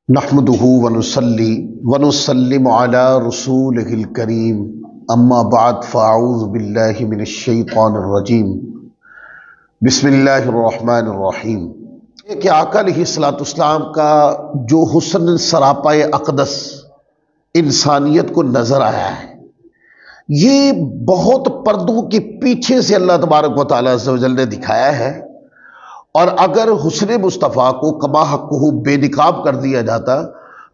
نحمدہ ونصلی ونسلم علی رسولہ الکریم اما بعد فاعوذ باللہ من الشیطان الرجیم بسم اللہ الرحمن الرحیم۔ کہ آقا علیہ السلام کا جو حسن سراپا اقدس انسانیت کو نظر آیا ہے، یہ بہت پردوں کے پیچھے سے اللہ تبارک و تعالیٰ عز و جل نے دکھایا ہے، اور اگر حسن مصطفیٰ کو کما حقہ بے نقاب کر دیا جاتا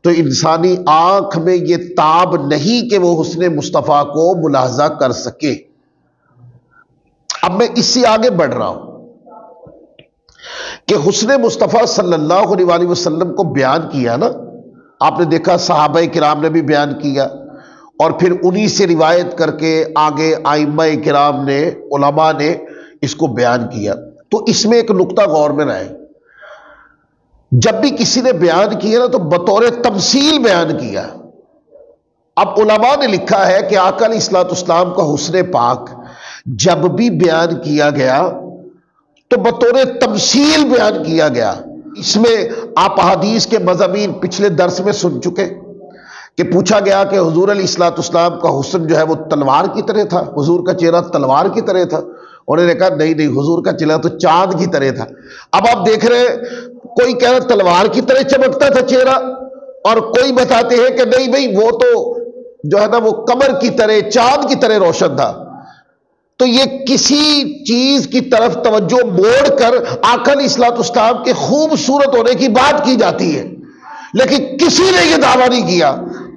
تو انسانی آنکھ میں یہ تاب نہیں کہ وہ حسن مصطفیٰ کو ملاحظہ کر سکے۔ اب میں اس سے آگے بڑھ رہا ہوں کہ حسن مصطفیٰ صلی اللہ علیہ وآلہ وسلم کو بیان کیا نا، آپ نے دیکھا صحابہ کرام نے بھی بیان کیا، اور پھر انہی سے روایت کر کے آگے ائمہ کرام نے، علماء نے اس کو بیان کیا۔ تو اس میں ایک نقطہ غور میں رہے، جب بھی کسی نے بیان کیا نا تو بطور تمثیل بیان کیا۔ اب علماء نے لکھا ہے کہ آقا علیہ السلام کا حسن پاک جب بھی بیان کیا گیا تو بطور تمثیل بیان کیا گیا۔ اس میں آپ احادیث کے مضامین پچھلے درس میں سن چکے کہ پوچھا گیا کہ حضور علیہ السلام کا حسن جو ہے وہ تلوار کی طرح تھا، حضور کا چہرہ تلوار کی طرح تھا؟ انہوں نے کہا نہیں، حضور کا چہرہ تو چاند کی طرح تھا۔ اب آپ دیکھ رہے ہیں، کوئی کہہ رہا تلوار کی طرح چمکتا تھا چہرہ، اور کوئی بتاتے ہیں کہ نہیں بھائی وہ تو جو ہے نا وہ قمر کی طرح، چاند کی طرح روشن تھا۔ تو یہ کسی چیز کی طرف توجہ موڑ کر آقا علیہ السلام کے خوبصورت ہونے کی بات کی جاتی ہے، لیکن کسی نے یہ دعویٰ نہیں کیا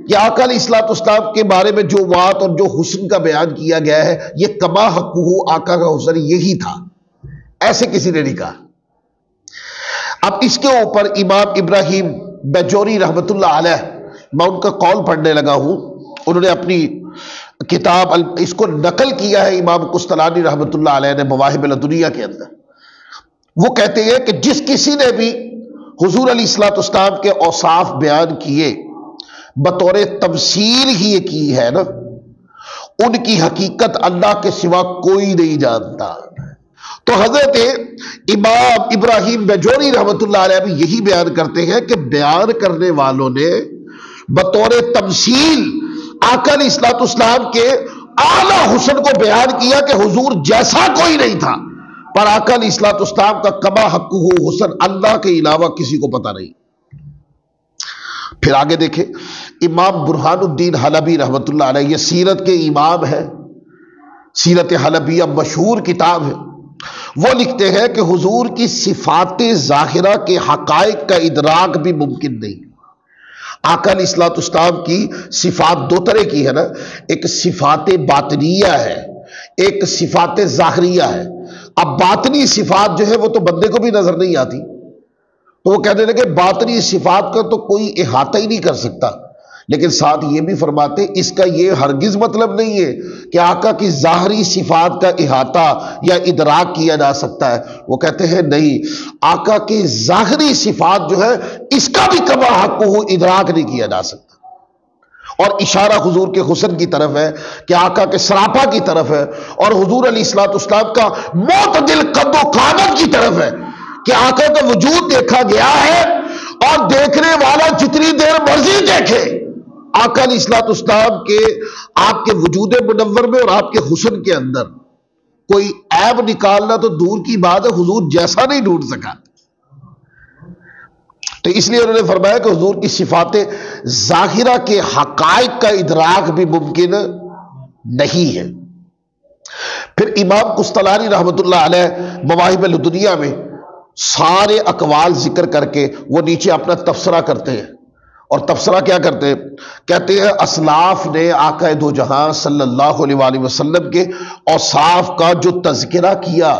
کہ آقا علیہ السلام کے بارے میں جو بات اور جو حسن کا بیان کیا گیا ہے یہ کما حقہ آقا کا حسن یہی تھا، ایسے کسی نے نہیں کہا۔ اب اس کے اوپر امام ابراہیم بیجوری رحمت اللہ علیہ، میں ان کا قول پڑھنے لگا ہوں، انہوں نے اپنی کتاب اس کو نقل کیا ہے امام قسطلانی رحمت اللہ علیہ نے مواہب لدنیہ کے اندر۔ وہ کہتے ہیں کہ جس کسی نے بھی حضور علیہ السلام کے اوصاف بیان کیے بطور تمثیل ہی کی ہے نا، ان کی حقیقت اللہ کے سوا کوئی نہیں جانتا۔ تو حضرت امام ابراہیم بیجوری رحمت اللہ علیہ بھی یہی بیان کرتے ہیں کہ بیان کرنے والوں نے بطور تمثیل آقا علیہ السلام کے اعلیٰ حسن کو بیان کیا کہ حضور جیسا کوئی نہیں تھا، پر آقا علیہ السلام کا کما حقہ حسن اللہ کے علاوہ کسی کو پتہ نہیں۔ پھر آگے دیکھیں، امام برہان الدین حلبی رحمت اللہ علیہ، یہ سیرت کے امام ہے، سیرت حلبیہ مشہور کتاب ہے، وہ لکھتے ہیں کہ حضور کی صفات ظاہرہ کے حقائق کا ادراک بھی ممکن نہیں۔ آقا علیہ السلام کی صفات دو طرح کی ہے نا، ایک صفات باطنیہ ہے، ایک صفات ظاہریہ ہے۔ اب باطنی صفات جو ہے وہ تو بندے کو بھی نظر نہیں آتی، تو وہ کہنے لگے باطنی صفات کا تو کوئی احاطہ ہی نہیں کر سکتا، لیکن ساتھ یہ بھی فرماتے اس کا یہ ہرگز مطلب نہیں ہے کہ آقا کی ظاہری صفات کا احاطہ یا ادراک کیا جا سکتا ہے۔ وہ کہتے ہیں نہیں، آقا کی ظاہری صفات جو ہے اس کا بھی کما حقہ ادراک نہیں کیا جا سکتا، اور اشارہ حضور کے حسن کی طرف ہے کہ آقا کے سراپا کی طرف ہے، اور حضور علیہ السلام کا معتدل قد و قامت کی طرف ہے کہ آقا کا وجود دیکھا گیا ہے، اور دیکھنے والا جتنی دیر مرضی دیکھے آقا علیہ السلام کے، آپ کے وجود منور میں اور آپ کے حسن کے اندر کوئی عیب نکالنا تو دور کی بات ہے، حضور جیسا نہیں ڈھونڈ سکا۔ تو اس لیے انہوں نے فرمایا کہ حضور کی صفات ظاہرہ کے حقائق کا ادراک بھی ممکن نہیں ہے۔ پھر امام قسطلانی رحمت اللہ علیہ مواہب لدنیہ میں سارے اقوال ذکر کر کے وہ نیچے اپنا تبصرہ کرتے ہیں، اور تبصرہ کیا کرتے ہیں؟ کہتے ہیں اسلاف نے آقا دو جہاں صلی اللہ علیہ وآلہ وسلم کے اوصاف کا جو تذکرہ کیا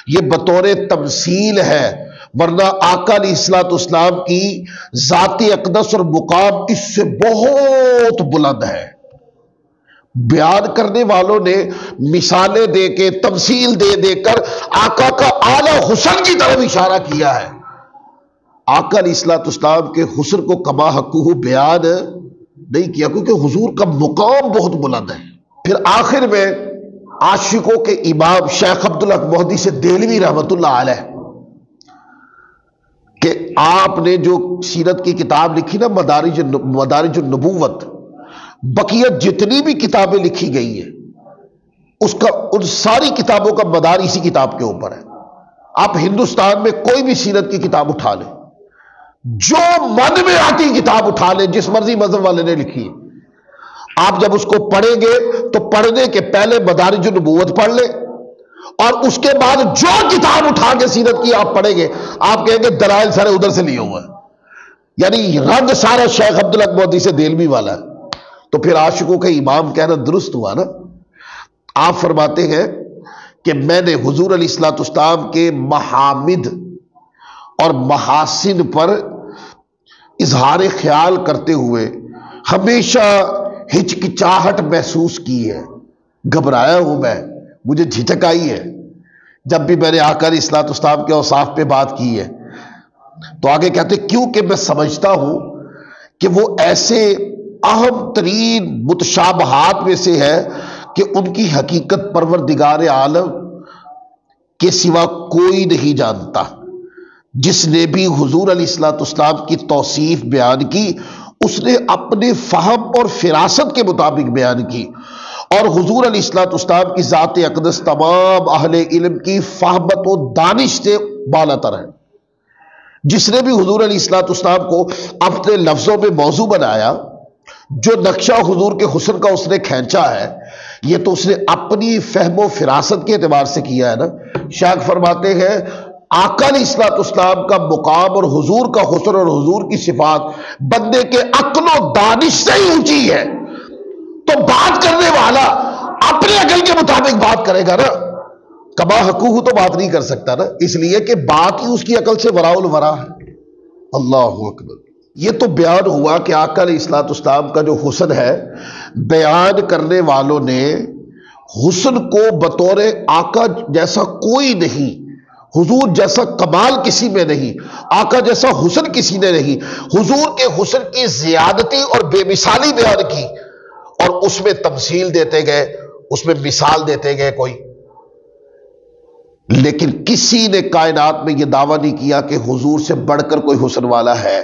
یہ بطور تمثیل ہے، ورنہ آقا علیہ السلام کی ذات اقدس اور مقام اس سے بہت بلند ہے۔ بیان کرنے والوں نے مثالیں دے کے، تمثیل دے دے کر آقا کا اعلیٰ حسن کی طرف اشارہ کیا ہے، آقا علیہ السلام کے حسن کو کما حقہ بیان نہیں کیا، کیونکہ حضور کا مقام بہت بلند ہے۔ پھر آخر میں عاشقوں کے امام شیخ عبدالحق محدث دہلوی رحمت اللہ علیہ کہ آپ نے جو سیرت کی کتاب لکھی نا مدارج النبوت، بقیہ جتنی بھی کتابیں لکھی گئی ہیں ان ساری کتابوں کا مدار اسی کتاب کے اوپر ہے۔ آپ ہندوستان میں کوئی بھی سیرت کی کتاب اٹھا لیں، جو من میں آتی کتاب اٹھا لیں، جس مرضی مذہب والے نے لکھی ہے، آپ جب اس کو پڑھیں گے تو پڑھنے کے پہلے مدارج النبوت پڑھ لیں، اور اس کے بعد جو کتاب اٹھا کے سیرت کی آپ پڑھیں گے، آپ کہیں گے دلائل سارے ادھر سے لیے ہوا ہے، یعنی رنگ سارا شیخ عبدالحق مودودی سے دہلوی والا ہے۔ تو پھر عاشقوں کا امام کہنا درست ہوا نا۔ آپ فرماتے ہیں کہ میں نے حضور علیہ الصلوۃ والسلام کے محامد اور محاسن پر اظہار خیال کرتے ہوئے ہمیشہ ہچکچاہٹ محسوس کی ہے، گھبرایا ہوں میں، مجھے جھجک آئی ہے جب بھی میں نے آقا علیہ الصلوۃ والسلام کے اوصاف پہ بات کی ہے۔ تو آگے کہتے کیونکہ میں سمجھتا ہوں کہ وہ ایسے اہم ترین متشابہات میں سے ہے کہ ان کی حقیقت پروردگار عالم کے سوا کوئی نہیں جانتا۔ جس نے بھی حضور علیہ الصلوۃ والسلام کی توصیف بیان کی، اس نے اپنے فہم اور فراست کے مطابق بیان کی، اور حضور علیہ الصلوۃ والسلام کی ذات اقدس تمام اہل علم کی فہمت و دانش سے بالا تر ہے۔ جس نے بھی حضور علیہ الصلوۃ والسلام کو اپنے لفظوں میں موضوع بنایا، جو نقشہ حضور کے حسن کا اس نے کھینچا ہے، یہ تو اس نے اپنی فہم و فراست کے اعتبار سے کیا ہے نا۔ شیخ فرماتے ہیں آقا علیہ الصلوۃ والسلام کا مقام اور حضور کا حسن اور حضور کی صفات بندے کے عقل و دانش سے ہی اونچی ہے، تو بات کرنے والا اپنے عقل کے مطابق بات کرے گا نا، کما حقوق تو بات نہیں کر سکتا نا، اس لیے کہ بات ہی اس کی عقل سے وراء الورا ہے۔ اللہ اکبر۔ یہ تو بیان ہوا کہ آقا علیہ الصلوۃ والسلام کا جو حسن ہے، بیان کرنے والوں نے حسن کو بطور آقا جیسا کوئی نہیں، حضور جیسا کمال کسی میں نہیں، آقا جیسا حسن کسی نے نہیں، حضور کے حسن کی زیادتی اور بے مثالی بیان کی، اور اس میں تمثیل دیتے گئے، اس میں مثال دیتے گئے کوئی، لیکن کسی نے کائنات میں یہ دعویٰ نہیں کیا کہ حضور سے بڑھ کر کوئی حسن والا ہے،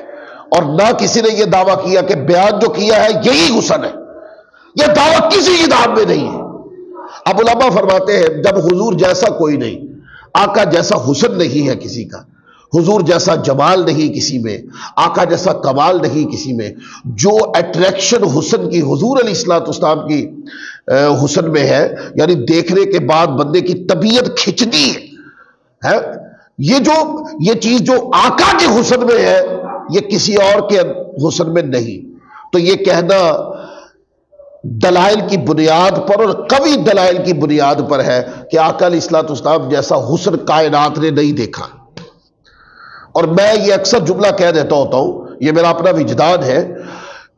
اور نہ کسی نے یہ دعویٰ کیا کہ بیان جو کیا ہے یہی حسن ہے۔ یہ دعویٰ کسی کتاب میں نہیں ہے۔ اب علماء فرماتے ہیں جب حضور جیسا کوئی نہیں، آقا جیسا حسن نہیں ہے کسی کا، حضور جیسا جمال نہیں کسی میں، آقا جیسا کمال نہیں کسی میں، جو اٹریکشن حسن کی حضور علیہ الصلوۃ والسلام کی حسن میں ہے، یعنی دیکھنے کے بعد بندے کی طبیعت کھچتی ہے، یہ چیز جو آقا کے حسن میں ہے یہ کسی اور کے حسن میں نہیں۔ تو یہ کہنا دلائل کی بنیاد پر اور قوی دلائل کی بنیاد پر ہے کہ آقا علیہ الصلوۃ والسلام جیسا حسن کائنات نے نہیں دیکھا۔ اور میں یہ اکثر جملہ کہہ دیتا ہوتا ہوں، یہ میرا اپنا وجدان ہے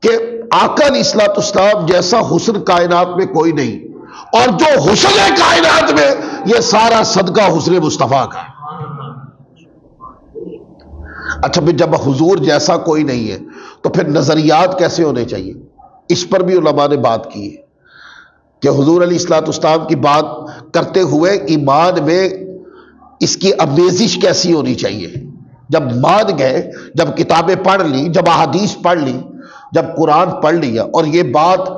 کہ آقا علیہ الصلوۃ والسلام جیسا حسن کائنات میں کوئی نہیں، اور جو حسن ہے کائنات میں یہ سارا صدقہ حسن مصطفیٰ کا۔ اچھا پھر جب حضور جیسا کوئی نہیں ہے تو پھر نظریات کیسے ہونے چاہیے؟ اس پر بھی علماء نے بات کی ہے کہ حضور علیہ الصلوۃ والسلام کی بات کرتے ہوئے ایمان میں اس کی آمیزش کیسی ہونی چاہیے۔ جب مان گئے، جب کتابیں پڑھ لی، جب احادیث پڑھ لی، جب قرآن پڑھ لیا، اور یہ بات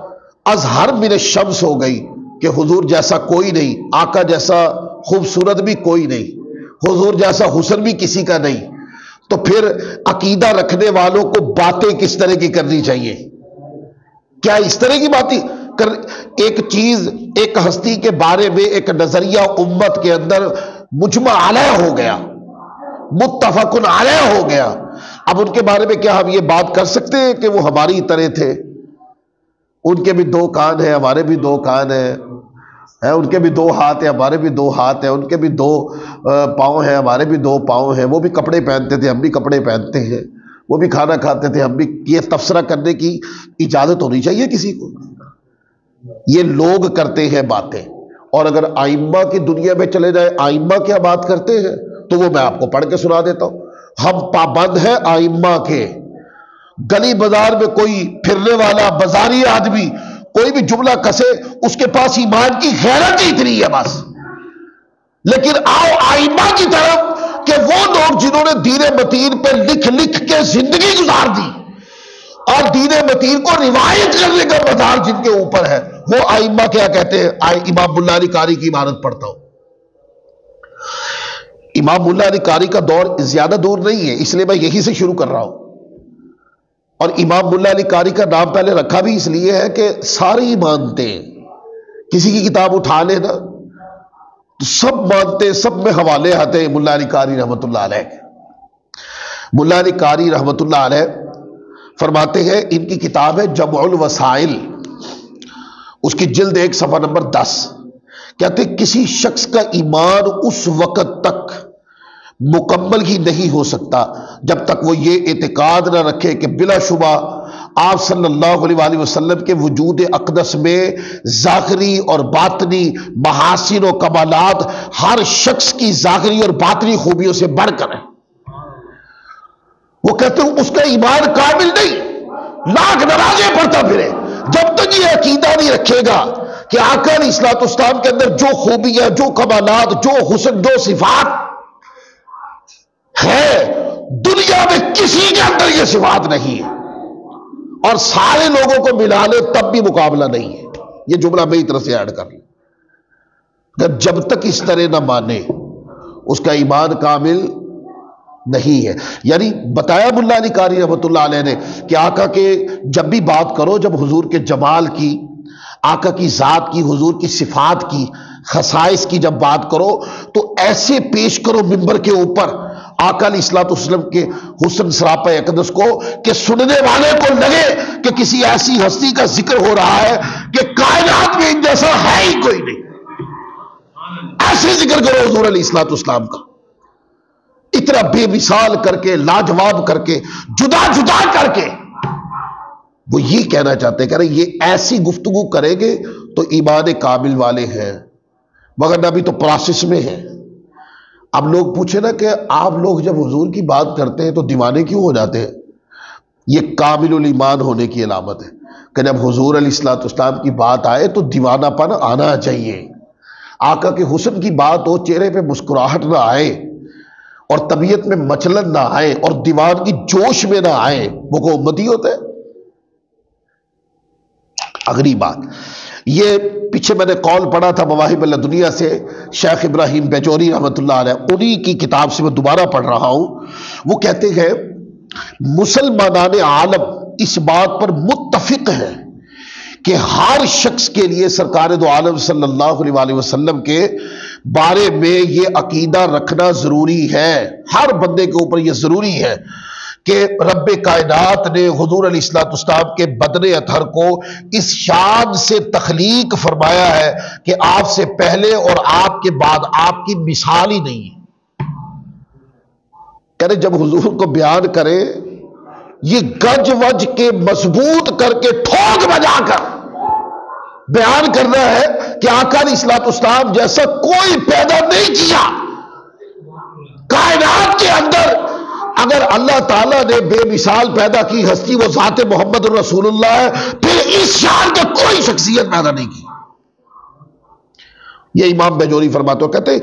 اظہر من الشمس ہو گئی کہ حضور جیسا کوئی نہیں، آقا جیسا خوبصورت بھی کوئی نہیں، حضور جیسا حسن بھی کسی کا نہیں، تو پھر عقیدہ رکھنے والوں کو باتیں کس طرح کی کرنی چاہیے؟ کیا اس طرح کی باتیں ایک چیز، ایک ہستی کے بارے میں ایک نظریہ امت کے اندر مجمع علیہ ہو گیا، متفق علیہ ہو گیا، اب ان کے بارے میں کیا ہم یہ بات کر سکتے ہیں کہ وہ ہماری طرح تھے؟ ان کے بھی دو کان ہیں، ہمارے بھی دو کان ہیں، ان کے بھی دو ہاتھ ہیں، ہمارے بھی دو ہاتھ ہیں، ان کے بھی دو پاؤں ہیں، ہمارے بھی دو پاؤں ہیں، وہ بھی کپڑے پہنتے تھے، ہم بھی کپڑے پہنتے ہیں، وہ بھی کھانا کھاتے تھے، ہم بھی۔ یہ تبصرہ کرنے کی اجازت ہونی چاہیے کسی کو؟ یہ لوگ کرتے ہیں باتیں، اور اگر آئمہ کی دنیا میں چلے جائے، آئمہ کیا بات کرتے ہیں تو وہ میں آپ کو پڑھ کے سنا دیتا ہوں۔ ہم پابند ہیں آئمہ کے۔ گلی بازار میں کوئی پھرنے والا بازاری آدمی کوئی بھی جملہ کسے، اس کے پاس ایمان کی غیرت ہی اتنی ہے بس، لیکن آؤ آئمہ کی طرف کہ وہ لوگ جنہوں نے دین متین پہ لکھ لکھ کے زندگی گزار دی اور دین متین کو روایت کرنے کا مدار جن کے اوپر ہے، وہ ائمہ کیا کہتے ہیں؟ امام ملا علی قاری کی عبارت پڑھتا ہوں۔ امام ملا علی قاری کا دور زیادہ دور نہیں ہے، اس لیے میں یہی سے شروع کر رہا ہوں۔ اور امام ملا علی قاری کا نام پہلے رکھا بھی اس لیے ہے کہ سارے ہی مانتے ہیں، کسی کی کتاب اٹھا لے نا تو سب مانتے ہیں، سب میں حوالے آتے ہیں ملا علی قاری رحمت اللہ علیہ۔ ملا علی قاری رحمت اللہ علیہ فرماتے ہیں، ان کی کتاب ہے جمع الوسائل، اس کی جلد 1 صفحہ نمبر 10، کہتے ہیں کسی شخص کا ایمان اس وقت تک مکمل ہی نہیں ہو سکتا جب تک وہ یہ اعتقاد نہ رکھے کہ بلا شبہ آپ صلی اللہ علیہ وآلہ وسلم کے وجود اقدس میں ظاہری اور باطنی محاسن و کمالات ہر شخص کی ظاہری اور باطنی خوبیوں سے بڑھ کر ہیں۔ وہ کہتے ہیں اس کا ایمان کامل نہیں، لاکھ نمازیں پڑھتا پھرے، جب تک یہ عقیدہ نہیں رکھے گا کہ آقا علیہ الصلوۃ والسلام کے اندر جو خوبیاں، جو کمالات، جو حسن، جو صفات ہے، دنیا میں کسی کے اندر یہ صفات نہیں ہے، اور سارے لوگوں کو ملا لے تب بھی مقابلہ نہیں ہے۔ یہ جملہ میری طرف سے ایڈ کر لیں، جب تک اس طرح نہ مانے اس کا ایمان کامل نہیں ہے۔ یعنی بتایا ملا علی قاری رحمۃ اللہ علیہ نے کہ آقا کے جب بھی بات کرو، جب حضور کے جمال کی، آقا کی ذات کی، حضور کی صفات کی، خصائص کی جب بات کرو تو ایسے پیش کرو ممبر کے اوپر آقا علیہ الصلوۃ والسلام کے حسن سراپا اقدس کو کہ سننے والے کو لگے کہ کسی ایسی ہستی کا ذکر ہو رہا ہے کہ کائنات میں ان جیسا ہے ہی کوئی نہیں۔ ایسے ذکر کرو حضور علیہ الصلوۃ والسلام کا، اتنا بے مثال کر کے، لاجواب کر کے، جدا جدا کر کے۔ وہ یہ کہنا چاہتے ہیں کہ یہ ایسی گفتگو کریں گے تو ایمان کامل والے ہیں، مگر ابھی تو پروسیس میں ہے۔ اب لوگ پوچھے نا کہ آپ لوگ جب حضور کی بات کرتے ہیں تو دیوانے کیوں ہو جاتے ہیں؟ یہ کامل الایمان ہونے کی علامت ہے کہ جب حضور علیہ الصلوۃ والسلام کی بات آئے تو دیوانہ پن آنا چاہیے۔ آقا کے حسن کی بات ہو، چہرے پہ مسکراہٹ نہ آئے اور طبیعت میں مچلن نہ آئے اور دیوان کی جوش میں نہ آئے، وہ کو امتی ہوتا ہے۔ اگلی بات یہ پیچھے میں نے قول پڑھا تھا مواہب لدنیہ سے شیخ ابراہیم بیجوری رحمۃ اللہ علیہ، انہی کی کتاب سے میں دوبارہ پڑھ رہا ہوں۔ وہ کہتے ہیں مسلمانان عالم اس بات پر متفق ہیں کہ ہر شخص کے لیے سرکار دو عالم صلی اللہ علیہ وآلہ وسلم کے بارے میں یہ عقیدہ رکھنا ضروری ہے، ہر بندے کے اوپر یہ ضروری ہے کہ رب کائنات نے حضور علیہ الصلوۃ والسلام کے بدن اطہر کو اس شان سے تخلیق فرمایا ہے کہ آپ سے پہلے اور آپ کے بعد آپ کی مثال ہی نہیں ہے۔ کہتے جب حضور کو بیان کرے یہ گج وج کے مضبوط کر کے ٹھوک بجا کر بیان کرنا ہے کہ آقا علیہ الصلوۃ والسلام جیسا کوئی پیدا نہیں کیا کائنات کے اندر۔ اگر اللہ تعالیٰ نے بے مثال پیدا کی ہستی وہ ذات محمد الرسول اللہ ہے، پھر اس شان کا کوئی شخصیت پیدا نہیں کی۔ یہ امام بیجوری فرماتے ہو، کہتے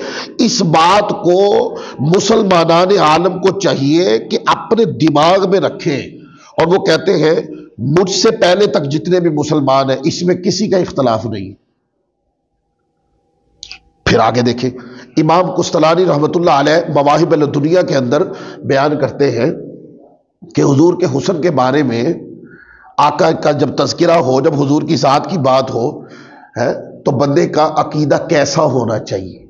اس بات کو مسلمانان عالم کو چاہیے کہ اپنے دماغ میں رکھیں، اور وہ کہتے ہیں مجھ سے پہلے تک جتنے بھی مسلمان ہیں اس میں کسی کا اختلاف نہیں۔ پھر آگے دیکھیں امام قسطلانی رحمت اللہ علیہ مواہب الدنیا کے اندر بیان کرتے ہیں کہ حضور کے حسن کے بارے میں آقا کا جب تذکرہ ہو، جب حضور کی ذات کی بات ہو تو بندے کا عقیدہ کیسا ہونا چاہیے۔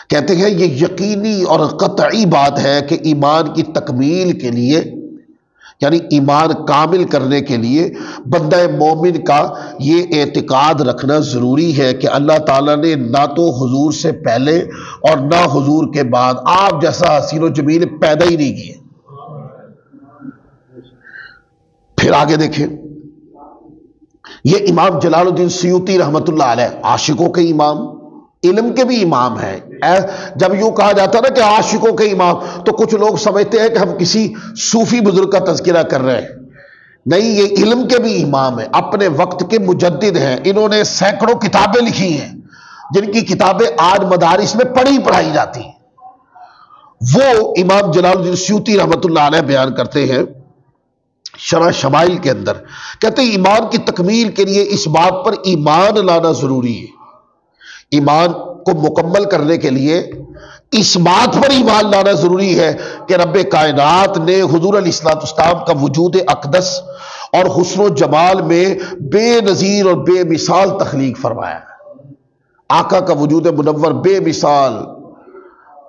کہتے ہیں یہ یقینی اور قطعی بات ہے کہ ایمان کی تکمیل کے لیے، یعنی ایمان کامل کرنے کے لیے بندہ مومن کا یہ اعتقاد رکھنا ضروری ہے کہ اللہ تعالیٰ نے نہ تو حضور سے پہلے اور نہ حضور کے بعد آپ جیسا حسین و جمیل پیدا ہی نہیں کیے۔ پھر آگے دیکھیں یہ امام جلال الدین سیوطی رحمت اللہ علیہ عاشقوں کے امام، علم کے بھی امام ہیں۔ جب یوں کہا جاتا ہے نا کہ عاشقوں کے امام تو کچھ لوگ سمجھتے ہیں کہ ہم کسی صوفی بزرگ کا تذکرہ کر رہے ہیں، نہیں، یہ علم کے بھی امام ہیں، اپنے وقت کے مجدد ہیں۔ انہوں نے سینکڑوں کتابیں لکھی ہیں جن کی کتابیں آج مدارس میں پڑھائی جاتی ہیں، وہ امام جلال الدین سیوطی رحمۃ اللہ علیہ بیان کرتے ہیں شرح شمائل کے اندر، کہتے ہیں ایمان کی تکمیل کے لیے اس بات پر ایمان لانا ضروری ہے، ایمان کو مکمل کرنے کے لیے اس بات پر ایمان لانا ضروری ہے کہ رب کائنات نے حضور علیہ الصلوۃ والسلام کا وجود اقدس اور حسن و جمال میں بے نظیر اور بے مثال تخلیق فرمایا ہے۔ آقا کا وجود منور بے مثال،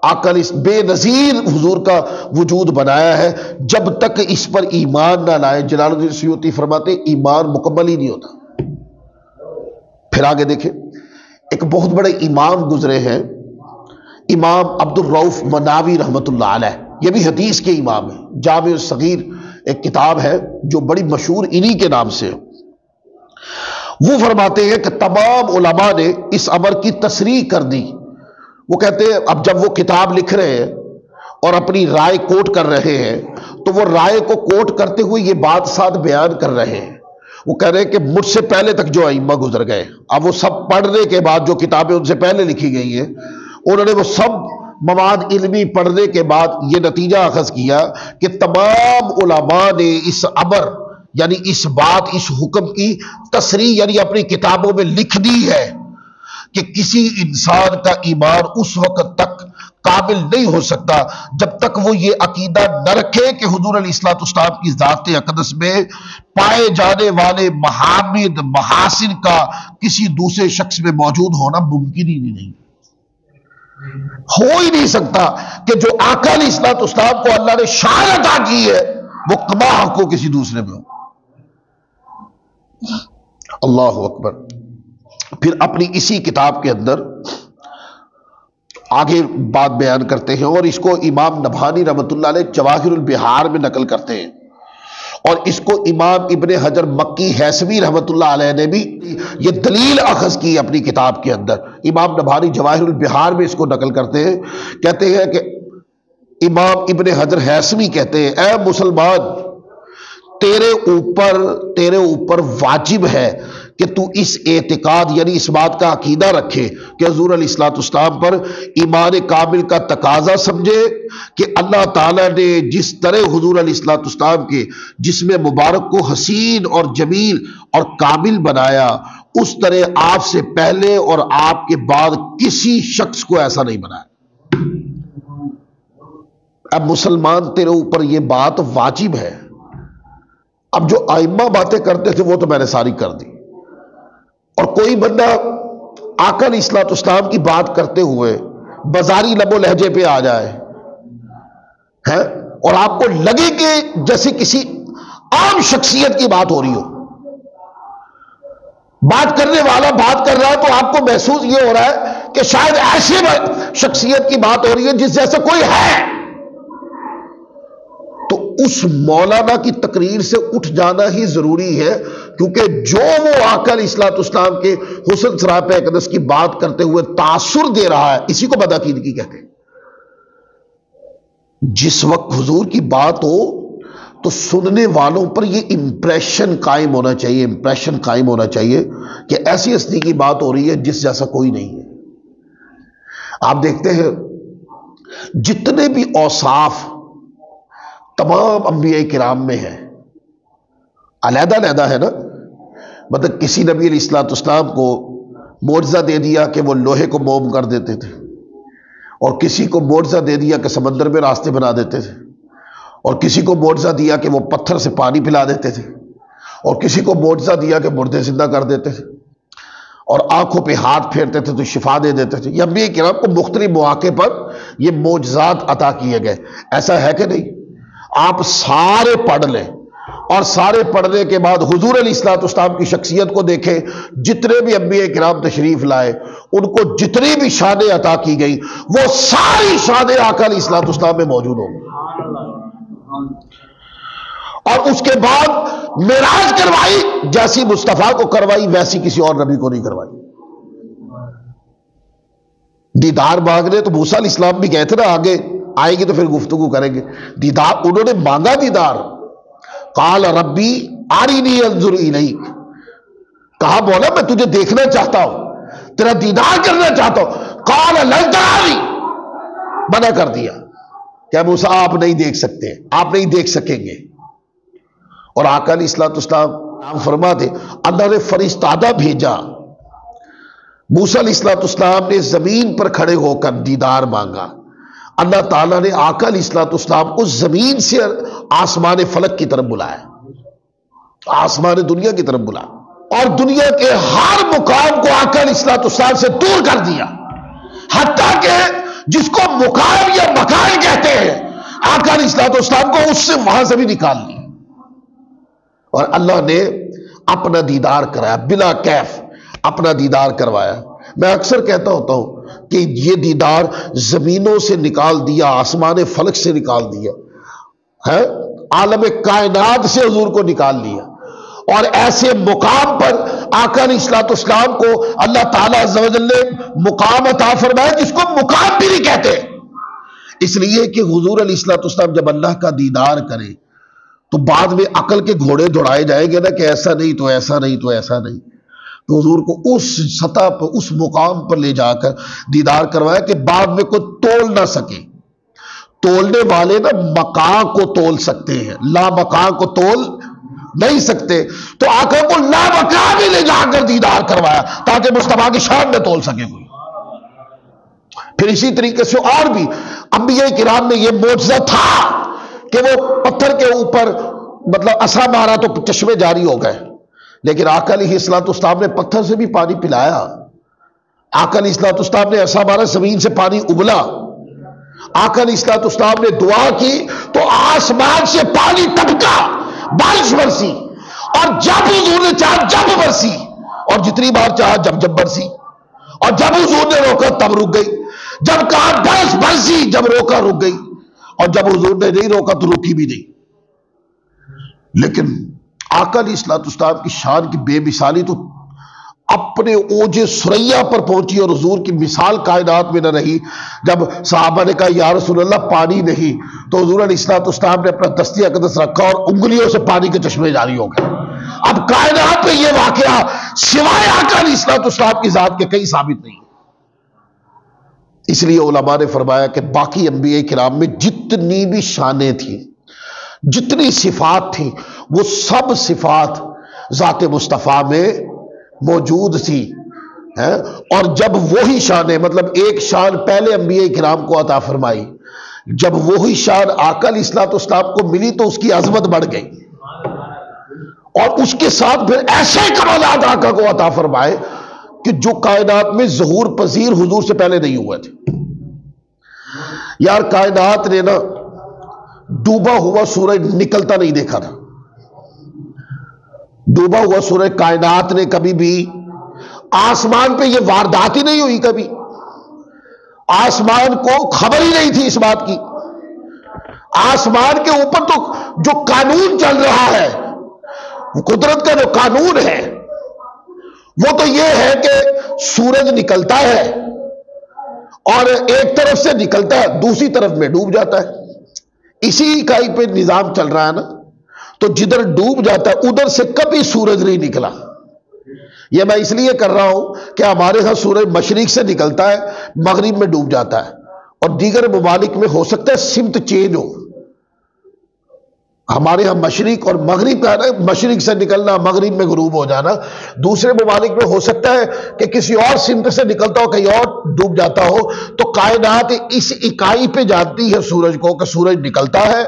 آقا نے بے نظیر حضور کا وجود بنایا ہے، جب تک اس پر ایمان نہ لائے جلال الدین سیوطی فرماتے ایمان مکمل ہی نہیں ہوتا۔ پھر آگے دیکھیں، ایک بہت بڑے امام گزرے ہیں، امام عبد الرؤف مناوی رحمۃ اللہ علیہ، یہ بھی حدیث کے امام ہیں، جامع الصغیر ایک کتاب ہے جو بڑی مشہور انہی کے نام سے ہے۔ وہ فرماتے ہیں کہ تمام علماء نے اس امر کی تصریح کر دی۔ وہ کہتے ہیں اب جب وہ کتاب لکھ رہے ہیں اور اپنی رائے کوٹ کر رہے ہیں تو وہ رائے کو کوٹ کرتے ہوئے یہ بات ساتھ بیان کر رہے ہیں۔ وہ کہہ رہے ہیں کہ مجھ سے پہلے تک جو ائمہ گزر گئے، اب وہ سب پڑھنے کے بعد جو کتابیں ان سے پہلے لکھی گئی ہیں انہوں نے وہ سب مواد علمی پڑھنے کے بعد یہ نتیجہ اخذ کیا کہ تمام علماء نے اس امر یعنی اس بات، اس حکم کی تصریح یعنی اپنی کتابوں میں لکھ دی ہے کہ کسی انسان کا ایمان اس وقت تک کامل نہیں ہو سکتا جب تک وہ یہ عقیدہ نہ رکھے کہ حضور علیہ الصلوۃ والسلام کی ذات اقدس میں پائے جانے والے محامد محاسن کا کسی دوسرے شخص میں موجود ہونا ممکن ہی نہیں، ہو ہی نہیں سکتا کہ جو آقا علیہ الصلوۃ والسلام کو اللہ نے شان عطا کی ہے وہ کما کو کسی دوسرے میں ہو۔ اللہ اکبر۔ پھر اپنی اسی کتاب کے اندر آگے بات بیان کرتے ہیں اور اس کو امام نبہانی رحمۃ اللہ علیہ جواہر البحار میں نقل کرتے ہیں، اور اس کو امام ابن حجر مکی ہیثمی رحمۃ اللہ علیہ نے بھی یہ دلیل اخذ کی اپنی کتاب کے اندر۔ امام نبہانی جواہر البحار میں اس کو نقل کرتے ہیں، کہتے ہیں کہ امام ابن حجر ہیثمی کہتے ہیں اے مسلمان، تیرے اوپر واجب ہے کہ تو اس اعتقاد یعنی اس بات کا عقیدہ رکھے کہ حضور علیہ الصلوۃ والسلام پر ایمان کامل کا تقاضا سمجھے کہ اللہ تعالیٰ نے جس طرح حضور علیہ الصلوۃ والسلام کے جسم مبارک کو حسین اور جمیل اور کامل بنایا، اس طرح آپ سے پہلے اور آپ کے بعد کسی شخص کو ایسا نہیں بنایا۔ اب مسلمان تیرے اوپر یہ بات واجب ہے۔ اب جو ائمہ باتیں کرتے تھے وہ تو میں نے ساری کر دی، اور کوئی بندہ آقا علیہ الصلوۃ والسلام کی بات کرتے ہوئے بازاری لب و لہجے پہ آ جائے ہے اور آپ کو لگے کہ جیسے کسی عام شخصیت کی بات ہو رہی ہو، بات کرنے والا بات کر رہا ہے تو آپ کو محسوس یہ ہو رہا ہے کہ شاید ایسی شخصیت کی بات ہو رہی ہے جس جیسا کوئی ہے، تو اس مولانا کی تقریر سے اٹھ جانا ہی ضروری ہے، کیونکہ جو وہ آقا علیہ الصلوۃ والسلام کے حسن سراپہ اقدس کی بات کرتے ہوئے تاثر دے رہا ہے، اسی کو بدعقیدگی کہتے ہیں۔ جس وقت حضور کی بات ہو تو سننے والوں پر یہ امپریشن قائم ہونا چاہیے کہ ایسی ہستی کی بات ہو رہی ہے جس جیسا کوئی نہیں ہے۔ آپ دیکھتے ہیں جتنے بھی اوصاف تمام انبیاء کرام میں ہیں، علیحدہ ہے نا، مطلب کسی نبی علیہ الصلوۃ والسلام کو معجزہ دے دیا کہ وہ لوہے کو موم کر دیتے تھے، اور کسی کو معجزہ دے دیا کہ سمندر میں راستے بنا دیتے تھے، اور کسی کو معجزہ دیا کہ وہ پتھر سے پانی پلا دیتے تھے، اور کسی کو معجزہ دیا کہ مردے زندہ کر دیتے تھے، اور آنکھوں پہ ہاتھ پھیرتے تھے تو شفا دے دیتے تھے۔ یہ انبیاء کرام کو مختلف مواقع پر یہ معجزات عطا کیے گئے، ایسا ہے کہ نہیں؟ آپ سارے پڑھ لیں اور سارے پڑھنے کے بعد حضور علیہ الصلوۃ والسلام کی شخصیت کو دیکھیں، جتنے بھی انبیاء کرام تشریف لائے ان کو جتنی بھی شانیں عطا کی گئی وہ ساری شانیں آقا علیہ الصلوۃ والسلام میں موجود ہوں گی، اور اس کے بعد معراج کروائی جیسی مصطفیٰ کو کروائی ویسی کسی اور نبی کو نہیں کروائی۔ دیدار مانگنے تو موسیٰ علیہ السلام بھی گئے تھے نا، آگے آئے گی تو پھر گفتگو کریں گے۔ دیدار انہوں نے مانگا، دیدار، قال ربی ارنی انظر الیک، کہا مولا میں تجھے دیکھنا چاہتا ہوں، تیرا دیدار کرنا چاہتا ہوں، قال لن ترانی، منع کر دیا، کہ موسیٰ آپ نہیں دیکھ سکتے، آپ نہیں دیکھ سکیں گے۔ اور آقا علیہ الصلوۃ والسلام فرماتے اللہ نے فرشتہ بھیجا، موسیٰ علیہ السلام نے زمین پر کھڑے ہو کر دیدار مانگا، اللہ تعالیٰ نے آقا علیہ السلام اس زمین سے آسمان فلک کی طرف بلایا، آسمان دنیا کی طرف بلایا، اور دنیا کے ہر مقام کو آقا علیہ السلام سے دور کر دیا، حتیٰ کہ جس کو مقام یا مکان کہتے ہیں آقا علیہ السلام کو اس سے وہاں سے بھی نکال لیا، اور اللہ نے اپنا دیدار کرایا، بلا کیف اپنا دیدار کروایا۔ میں اکثر کہتا ہوتا ہوں کہ یہ دیدار زمینوں سے نکال دیا، آسمان فلک سے نکال دیا ہے، عالم کائنات سے حضور کو نکال لیا، اور ایسے مقام پر آقا علیہ السلام کو اللہ تعالیٰ عز و جل نے مقام عطا فرمایا جس کو مقام بھی نہیں کہتے، اس لیے کہ حضور علیہ السلام جب اللہ کا دیدار کرے تو بعد میں عقل کے گھوڑے دوڑائے جائیں گے نا کہ ایسا نہیں تو ایسا نہیں تو ایسا نہیں، تو حضور کو اس سطح پر، اس مقام پر لے جا کر دیدار کروایا کہ بعد میں کوئی تول نہ سکے۔ تولنے والے نا مقام کو تول سکتے ہیں، لا مقام کو تول نہیں سکتے، تو آقا کو لا مقام ہی لے جا کر دیدار کروایا تاکہ مصطفیٰ کی شان میں تول سکے کوئی۔ پھر اسی طریقے سے اور بھی انبیاء کرام میں یہ معجزہ تھا کہ وہ پتھر کے اوپر مطلب عصا مارا تو چشمے جاری ہو گئے، لیکن آقا علیہ السلام نے پتھر سے بھی پانی پلایا، آقا علیہ السلام نے عصا مارا زمین سے پانی ابلا، آقا علیہ السلام نے دعا کی تو آسمان سے پانی ٹپکا، بارش برسی، اور جب حضور نے چاہا جب برسی، اور جتنی بار چاہا جب برسی، اور جب حضور نے روکا تب رک گئی، جب کہا برسی جب روکا رک گئی، اور جب حضور نے نہیں روکا تو رکی بھی نہیں۔ لیکن آقا علیہ السلام کی شان کی بے مثالی تو اپنے اوج ثریا پر پہنچی، اور حضور کی مثال کائنات میں نہ رہی۔ جب صحابہ نے کہا یا رسول اللہ پانی نہیں، تو حضور علیہ السلام نے اپنا دستی اقدس رکھا اور انگلیوں سے پانی کے چشمے جاری ہو گئے۔ اب کائنات میں یہ واقعہ سوائے آقا علیہ السلام کی ذات کے کہیں ثابت نہیں۔ اس لیے علماء نے فرمایا کہ باقی انبیاء کرام میں جتنی بھی شانیں تھیں، جتنی صفات تھیں، وہ سب صفات ذات مصطفیٰ میں موجود تھی، اور جب وہی شانیں مطلب ایک شان پہلے انبیاء کرام کو عطا فرمائی، جب وہی شان آقا علیہ السلام کو ملی تو اس کی عظمت بڑھ گئی، اور اس کے ساتھ پھر ایسے کمالات آقا کو عطا فرمائے کہ جو کائنات میں ظہور پذیر حضور سے پہلے نہیں ہوئے تھے۔ یار کائنات نے نا ڈوبا ہوا سورج نکلتا نہیں دیکھا تھا، ڈوبا ہوا سورج کائنات نے کبھی بھی، آسمان پہ یہ واردات ہی نہیں ہوئی، کبھی آسمان کو خبر ہی نہیں تھی اس بات کی۔ آسمان کے اوپر تو جو قانون چل رہا ہے، قدرت کا جو قانون ہے، وہ تو یہ ہے کہ سورج نکلتا ہے اور ایک طرف سے نکلتا ہے دوسری طرف میں ڈوب جاتا ہے، اسی اکائی پہ نظام چل رہا ہے نا، تو جدھر ڈوب جاتا ہے ادھر سے کبھی سورج نہیں نکلا۔ یہ میں اس لیے کر رہا ہوں کہ ہمارے ہاں سورج مشرق سے نکلتا ہے مغرب میں ڈوب جاتا ہے، اور دیگر ممالک میں ہو سکتا ہے سمت چینج ہو، ہمارے ہاں مشرق اور مغرب کا ہے، مشرق سے نکلنا مغرب میں غروب ہو جانا، دوسرے ممالک میں ہو سکتا ہے کہ کسی اور سمت سے نکلتا ہو، کہیں اور ڈوب جاتا ہو، تو کائنات اس اکائی پہ جانتی ہے سورج کو کہ سورج نکلتا ہے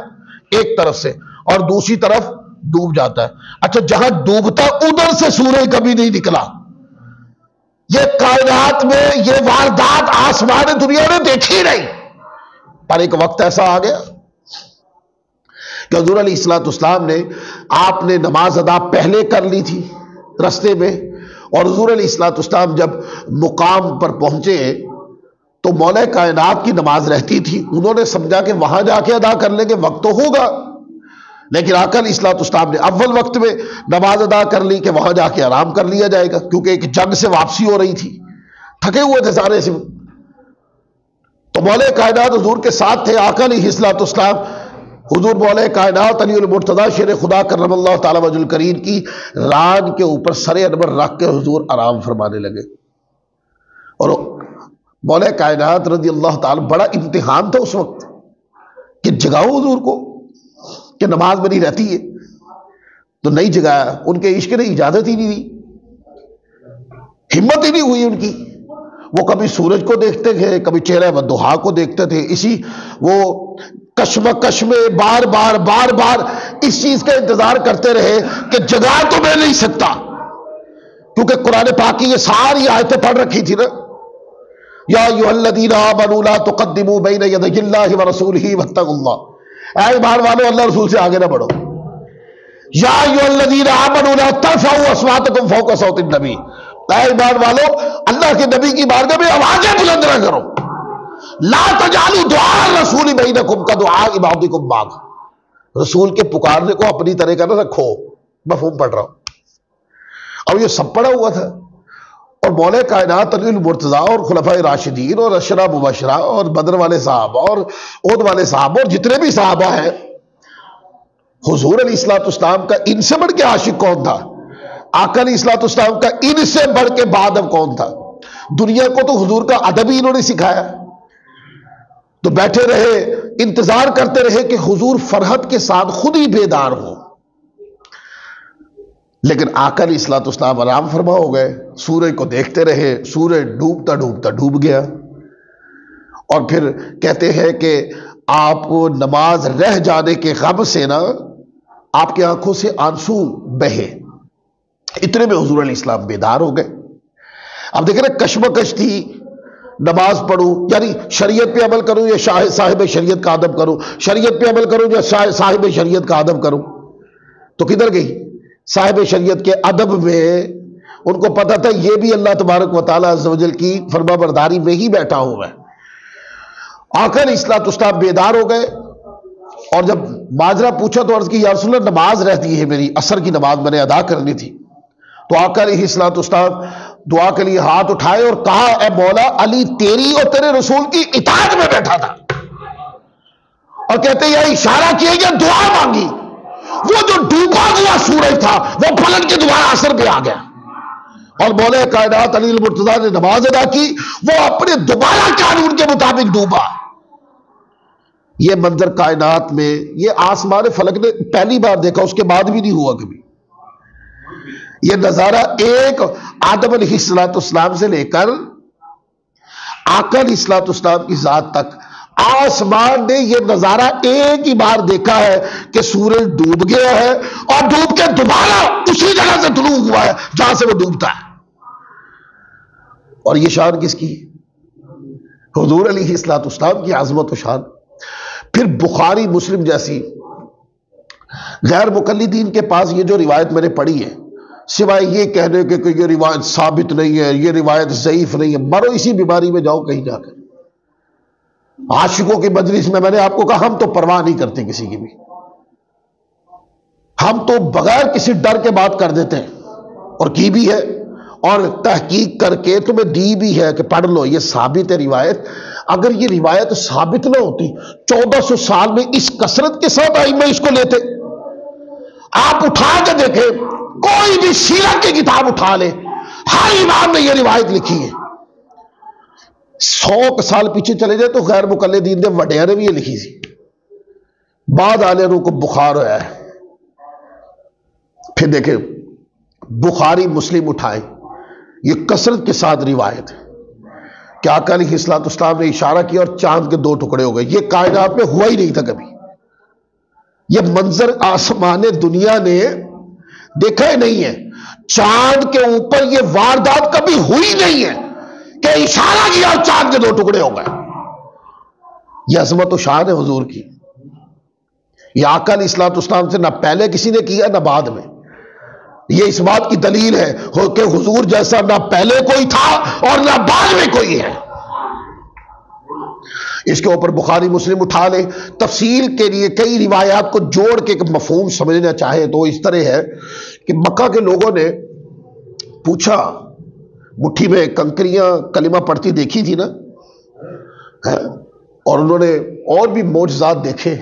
ایک طرف سے اور دوسری طرف ڈوب جاتا ہے۔ اچھا جہاں ڈوبتا ادھر سے سورج کبھی نہیں نکلا، یہ کائنات میں یہ واردات آسمان دنیا نے دیکھی نہیں، پر ایک وقت ایسا آ گیا کہ حضور علیہ السلام نے آپ نے نماز ادا پہلے کر لی تھی رستے میں، اور حضور علیہ السلام جب مقام پر پہنچے تو مولا کائنات کی نماز رہتی تھی، انہوں نے سمجھا کہ وہاں جا کے ادا کر لیں گے وقت تو ہوگا، لیکن آقا علیہ السلام نے اول وقت میں نماز ادا کر لی کہ وہاں جا کے آرام کر لیا جائے گا، کیونکہ ایک جنگ سے واپسی ہو رہی تھی، تھکے ہوئے تھے سارے سے، تو مولا کائنات حضور کے ساتھ تھے۔ آقا علیہ السلام حضور مولا کائنات علی المرتضیٰ شیر خدا کرم اللہ تعالی وجہ الکریم کی ران کے اوپر سر انور رکھ کے حضور آرام فرمانے لگے، اور مولا کائنات رضی اللہ تعالی، بڑا امتحان تھا اس وقت، کہ جگاؤ حضور کو کہ نماز میں نہیں رہتی ہے، تو نہیں جگایا. ان کے عشق نے اجازت ہی نہیں دی، ہمت ہی نہیں ہوئی ان کی. وہ کبھی سورج کو دیکھتے تھے، کبھی چہرہ ودھا کو دیکھتے تھے، اسی وہ کشمکش میں بار بار اس چیز کا انتظار کرتے رہے کہ جگا تو میں نہیں سکتا، کیونکہ قرآن پاک کی یہ ساری آیتیں پڑھ رکھی تھی نا. یا ایھا الذین آمنوا لا تقدموا بین یدی اللہ ورسولہ واتقوا اللہ. اے ایمان والو اللہ رسول سے آگے نہ بڑھو. یا ایھا الذین آمنوا لا ترفعوا اصواتکم فوق صوت النبی. اے ایمان والو اللہ کے نبی کی بارگاہ میں آوازیں بلند نہ کرو. لا تجعلوا دعاء الرسول بینکم کدعاء بعضکم بعضا. رسول کے پکارنے کو اپنی طرح کا نہ رکھو. مفہوم پڑھ رہا ہوں. اب یہ سب پڑھا ہوا تھا، اور مولا کائنات علی المرتضیٰ اور خلفائے راشدین اور عشرہ مبشرہ اور بدر والے صحابہ اور احد والے صحابہ اور جتنے بھی صحابہ ہیں، حضور علیہ الصلوۃ والسلام کا ان سے بڑھ کے عاشق کون تھا؟ آقا علیہ الصلوۃ والسلام کا ان سے بڑھ کے بادب کون تھا؟ دنیا کو تو حضور کا ادب ہی انہوں نے سکھایا. تو بیٹھے رہے، انتظار کرتے رہے کہ حضور فرحت کے ساتھ خود ہی بیدار ہو. لیکن آقا علیہ الصلوۃ والسلام آرام فرما ہو گئے. سورج کو دیکھتے رہے، سورج ڈوبتا ڈوبتا ڈوب گیا. اور پھر کہتے ہیں کہ آپ نماز رہ جانے کے غم سے نا آپ کی آنکھوں سے آنسو بہے. اتنے میں حضور علیہ السلام بیدار ہو گئے. اب دیکھیں نا، کشمکش تھی. نماز پڑھوں یعنی شریعت پہ عمل کروں یا صاحب شریعت کا ادب کروں، شریعت پہ عمل کروں یا صاحب شریعت کا ادب کروں. تو کدھر گئی؟ صاحب شریعت کے ادب میں ان کو پتا تھا یہ بھی اللہ تبارک و تعالیٰ عز و جل کی فرما برداری میں ہی بیٹھا ہوا ہے. آقا علیہ الصلوۃ والسلام بیدار ہو گئے، اور جب ماجرا پوچھا تو عرض کی یا رسول اللہ نماز رہتی ہے میری، عصر کی نماز میں نے ادا کرنی تھی. تو آقا علیہ الصلوۃ والسلام دعا کے لیے ہاتھ اٹھائے اور کہا اے مولا علی تیری اور تیرے رسول کی اطاعت میں بیٹھا تھا. اور کہتے ہیں یہ اشارہ کیا گیا، دعا مانگی. وہ جو ڈوبا ہوا سورج تھا وہ پلٹ کے دوبارہ عصر پہ آ گیا، اور مولا کائنات علی المرتضیٰ نے نماز ادا کی. وہ اپنے دوبارہ قانون کے مطابق ڈوبا. یہ منظر کائنات میں، یہ آسمان فلک نے پہلی بار دیکھا، اس کے بعد بھی نہیں ہوا کبھی. یہ نظارہ ایک آدم علیہ السلام سے لے کر آقا علیہ السلام کی ذات تک آسمان نے یہ نظارہ ایک ہی بار دیکھا ہے کہ سورج ڈوب گیا ہے اور ڈوب کے دوبارہ اسی جگہ سے طلوع ہوا ہے جہاں سے وہ ڈوبتا ہے. اور یہ شان کس کی؟ حضور علیہ السلام کی عظمت و شان. پھر بخاری مسلم جیسی غیر مقلدین کے پاس یہ جو روایت میں نے پڑھی ہے، سوائے یہ کہنے کہ یہ روایت ثابت نہیں ہے، یہ روایت ضعیف نہیں ہے، مرو اسی بیماری میں جاؤ کہیں جا کر. عاشقوں کی مجلس میں نے آپ کو کہا ہم تو پرواہ نہیں کرتے کسی کی بھی، ہم تو بغیر کسی ڈر کے بات کر دیتے ہیں، اور کی بھی ہے اور تحقیق کر کے تمہیں دی بھی ہے کہ پڑھ لو یہ ثابت ہے روایت. اگر یہ روایت ثابت نہ ہوتی 1400 سال میں اس کثرت کے ساتھ ائمہ اس کو لیتے. آپ اٹھا کے دیکھیں، کوئی بھی سیرت کی کتاب اٹھا لے، ہر امام نے یہ روایت لکھی ہے. 100 سال پیچھے چلے جائے تو غیر مقلدین نے وڈیرے نے بھی یہ لکھی تھی. بعد آلے روح کو بخار ہوا ہے. پھر دیکھیں بخاری مسلم اٹھائے، یہ کثرت کے ساتھ روایت ہے کہ آقا علیہ السلام نے اشارہ کیا اور چاند کے 2 ٹکڑے ہو گئے. یہ کائنات میں ہوا ہی نہیں تھا کبھی. یہ منظر آسمان دنیا نے دیکھا ہی نہیں ہے. چاند کے اوپر یہ واردات کبھی ہوئی نہیں ہے کہ اشارہ کیا اور چاند کے 2 ٹکڑے ہو گئے. یہ عظمت و شان ہے حضور کی. یہ آقا علیہ السلام سے نہ پہلے کسی نے کیا نہ بعد میں. یہ اس بات کی دلیل ہے کہ حضور جیسا نہ پہلے کوئی تھا اور نہ بعد میں کوئی ہے. اس کے اوپر بخاری مسلم اٹھا لے. تفصیل کے لیے کئی روایات کو جوڑ کے ایک مفہوم سمجھنا چاہے تو اس طرح ہے کہ مکہ کے لوگوں نے پوچھا، مٹھی میں کنکریاں کلمہ پڑھتی دیکھی تھی نا، اور انہوں نے اور بھی معجزات دیکھے،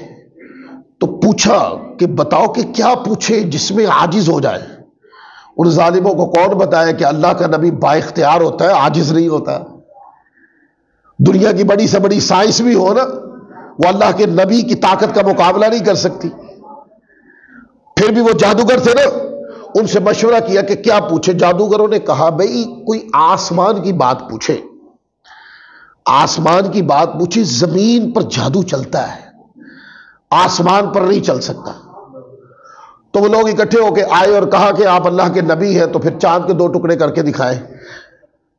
تو پوچھا کہ بتاؤ کہ کیا پوچھے جس میں عاجز ہو جائے. ان ظالموں کو کون بتایا کہ اللہ کا نبی با اختیار ہوتا ہے، عاجز نہیں ہوتا. دنیا کی بڑی سے بڑی سائنس بھی ہو نا، وہ اللہ کے نبی کی طاقت کا مقابلہ نہیں کر سکتی. پھر بھی وہ جادوگر تھے نا، ان سے مشورہ کیا کہ کیا پوچھے. جادوگروں نے کہا بھئی کوئی آسمان کی بات پوچھے، آسمان کی بات پوچھی. زمین پر جادو چلتا ہے، آسمان پر نہیں چل سکتا. تو وہ لوگ اکٹھے ہو کے آئے اور کہا کہ آپ اللہ کے نبی ہیں تو پھر چاند کے 2 ٹکڑے کر کے دکھائیں.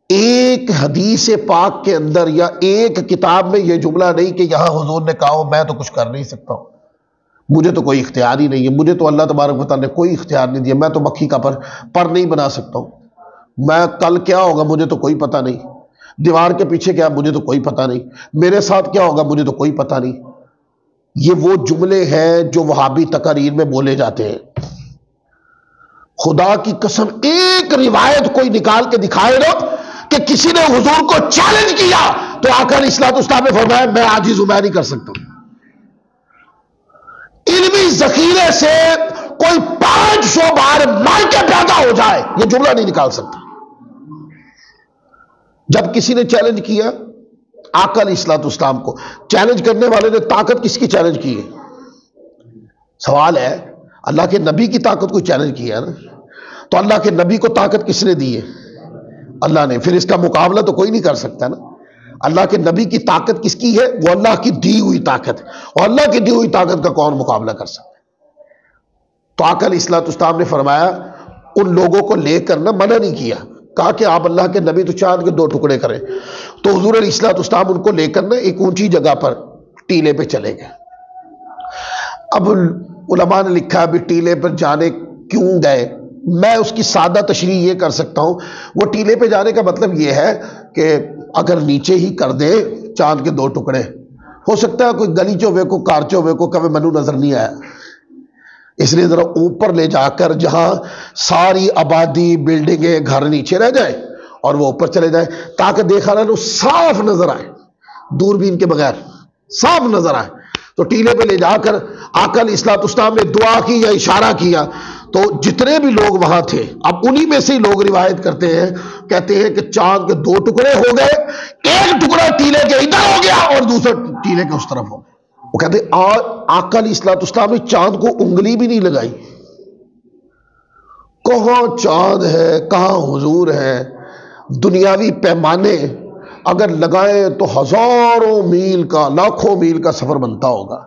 ایک حدیث پاک کے اندر یا ایک کتاب میں یہ جملہ نہیں کہ یہاں حضور نے کہا میں تو کچھ کر نہیں سکتا ہوں، مجھے تو کوئی اختیار ہی نہیں ہے، مجھے تو اللہ تبارک و تعالیٰ نے کوئی اختیار نہیں دیا، میں تو مکھی کا پر نہیں بنا سکتا ہوں، میں کل کیا ہوگا مجھے تو کوئی پتہ نہیں، دیوار کے پیچھے کیا مجھے تو کوئی پتہ نہیں، میرے ساتھ کیا ہوگا مجھے تو کوئی پتہ نہیں. یہ وہ جملے ہیں جو وہابی تقاریر میں بولے جاتے ہیں. خدا کی قسم ایک روایت کوئی نکال کے دکھائے نا کہ کسی نے حضور کو چیلنج کیا تو آقا علیہ الصلوۃ والسلام نے فرمایا میں عاجز ہوں، میں نہیں کر سکتا. علمی ذخیرے سے کوئی 500 بار مار کے پیدا ہو جائے یہ جملہ نہیں نکال سکتا. جب کسی نے چیلنج کیا آقا علیہ الصلوۃ والسلام کو، چیلنج کرنے والے نے طاقت کس کی چیلنج کی ہے؟ سوال ہے اللہ کے نبی کی طاقت کو چیلنج کیا ہے نا، تو اللہ کے نبی کو طاقت کس نے دی ہے؟ اللہ نے. پھر اس کا مقابلہ تو کوئی نہیں کر سکتا نا. اللہ کے نبی کی طاقت کس کی ہے؟ وہ اللہ کی دی ہوئی طاقت، اور اللہ کی دی ہوئی طاقت کا کون مقابلہ کر سکتا ہے؟ تو آقا علیہ الصلوۃ والسلام نے فرمایا ان لوگوں کو لے کر نہ منع نہیں کیا، کہا کہ آپ اللہ کے نبی تو چاند کے 2 ٹکڑے کریں. تو حضور علیہ الصلوۃ والسلام ان کو لے کر نہ ایک اونچی جگہ پر ٹیلے پہ چلے گئے. اب علماء نے لکھا بھی ٹیلے پر جانے کیوں گئے، میں اس کی سادہ تشریح یہ کر سکتا ہوں. وہ ٹیلے پہ جانے کا مطلب یہ ہے کہ اگر نیچے ہی کر دے چاند کے 2 ٹکڑے، ہو سکتا ہے کوئی گلی چوبے کو کار چوبے کو کبھی منو نظر نہیں آیا، اس لیے ذرا اوپر لے جا کر جہاں ساری آبادی بلڈنگیں گھر نیچے رہ جائیں اور وہ اوپر چلے جائیں تاکہ دیکھا رہا صاف نظر آئے، دوربین کے بغیر صاف نظر آئے. تو ٹیلے پہ لے جا کر آقا علیہ الصلوۃ والسلام نے دعا کی یا اشارہ کیا تو جتنے بھی لوگ وہاں تھے، اب انہی میں سے لوگ روایت کرتے ہیں، کہتے ہیں کہ چاند کے 2 ٹکڑے ہو گئے، ایک ٹکڑا ٹیلے کے ادھر ہو گیا اور دوسرا ٹیلے کے اس طرف ہو گیا. وہ کہتے ہیں آقا علیہ الصلوۃ والسلام نے چاند کو انگلی بھی نہیں لگائی. کہاں چاند ہے کہاں حضور ہے. دنیاوی پیمانے اگر لگائیں تو ہزاروں میل کا لاکھوں میل کا سفر بنتا ہوگا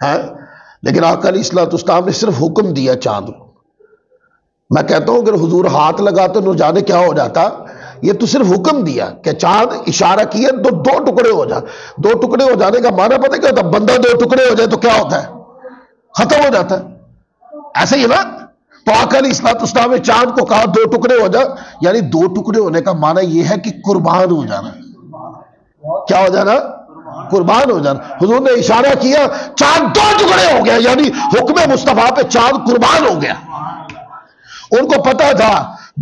ہے، لیکن آقا علیہ الصلوۃ والسلام نے صرف حکم دیا چاند کو. میں کہتا ہوں اگر حضور ہاتھ لگاتے نہ جانے کیا ہو جاتا، یہ تو صرف حکم دیا کہ چاند اشارہ کیا تو 2 ٹکڑے ہو جا. 2 ٹکڑے ہو جانے کا معنی پتہ کیا ہوتا ہے؟ بندہ 2 ٹکڑے ہو جائے تو کیا ہوتا ہے؟ ختم ہو جاتا ہے. ایسے ہی نا. تو آقا علیہ الصلوۃ والسلام نے چاند کو کہا 2 ٹکڑے ہو جا، یعنی 2 ٹکڑے ہونے کا معنی یہ ہے کہ قربان ہو جانا. کیا ہو جانا؟ قربان ہو جانا. حضور نے اشارہ کیا چاند 2 ٹکڑے ہو گیا، یعنی حکم مصطفیٰ پہ چاند قربان ہو گیا. ان کو پتا تھا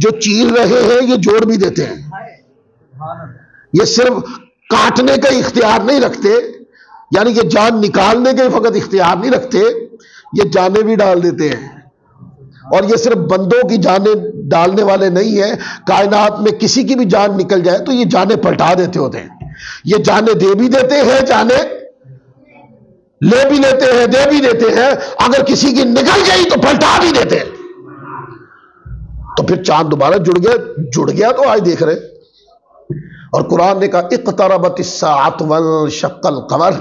جو چیر رہے ہیں یہ جوڑ بھی دیتے ہیں، یہ صرف کاٹنے کا اختیار نہیں رکھتے، یعنی یہ جان نکالنے کے فقط اختیار نہیں رکھتے، یہ جانیں بھی ڈال دیتے ہیں. اور یہ صرف بندوں کی جانیں ڈالنے والے نہیں ہیں، کائنات میں کسی کی بھی جان نکل جائے تو یہ جانیں پلٹا دیتے ہوتے ہیں. یہ جانیں دے بھی دیتے ہیں، جانیں لے بھی لیتے ہیں، دے بھی دیتے ہیں. اگر کسی کی نکل گئی تو پلٹا بھی دیتے ہیں. تو پھر چاند دوبارہ جڑ گیا تو آج دیکھ رہے. اور قرآن نے کہا اقتربت الساعۃ وانشق القمر،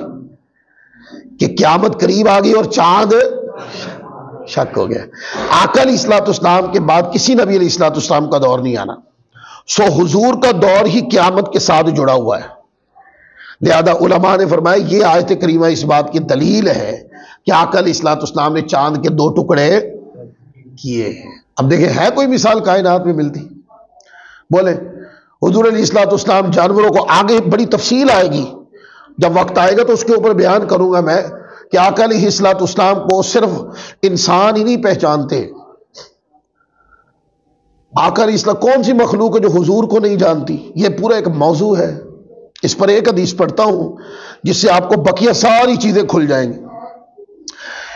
کہ قیامت قریب آ گئی اور چاند شک ہو گیا. آقا علیہ الصلوۃ والسلام کے بعد کسی نبی علیہ الصلوۃ والسلام کا دور نہیں آنا. سو حضور کا دور ہی قیامت کے ساتھ جڑا ہوا ہے. لہذا علماء نے فرمایا یہ آیت کریمہ اس بات کی دلیل ہے کہ آقا علیہ الصلوۃ والسلام نے چاند کے 2 ٹکڑے کیے ہیں. اب دیکھیں ہے کوئی مثال کائنات میں ملتی؟ بولے. حضور علیہ الصلوۃ والسلام جانوروں کو آگے بڑی تفصیل آئے گی، جب وقت آئے گا تو اس کے اوپر بیان کروں گا میں کہ آقا علیہ الصلوۃ والسلام کو صرف انسان ہی نہیں پہچانتے. آقا علیہ السلام کون سی مخلوق ہے جو حضور کو نہیں جانتی؟ یہ پورا ایک موضوع ہے. اس پر ایک حدیث پڑھتا ہوں جس سے آپ کو بقیہ ساری چیزیں کھل جائیں گی.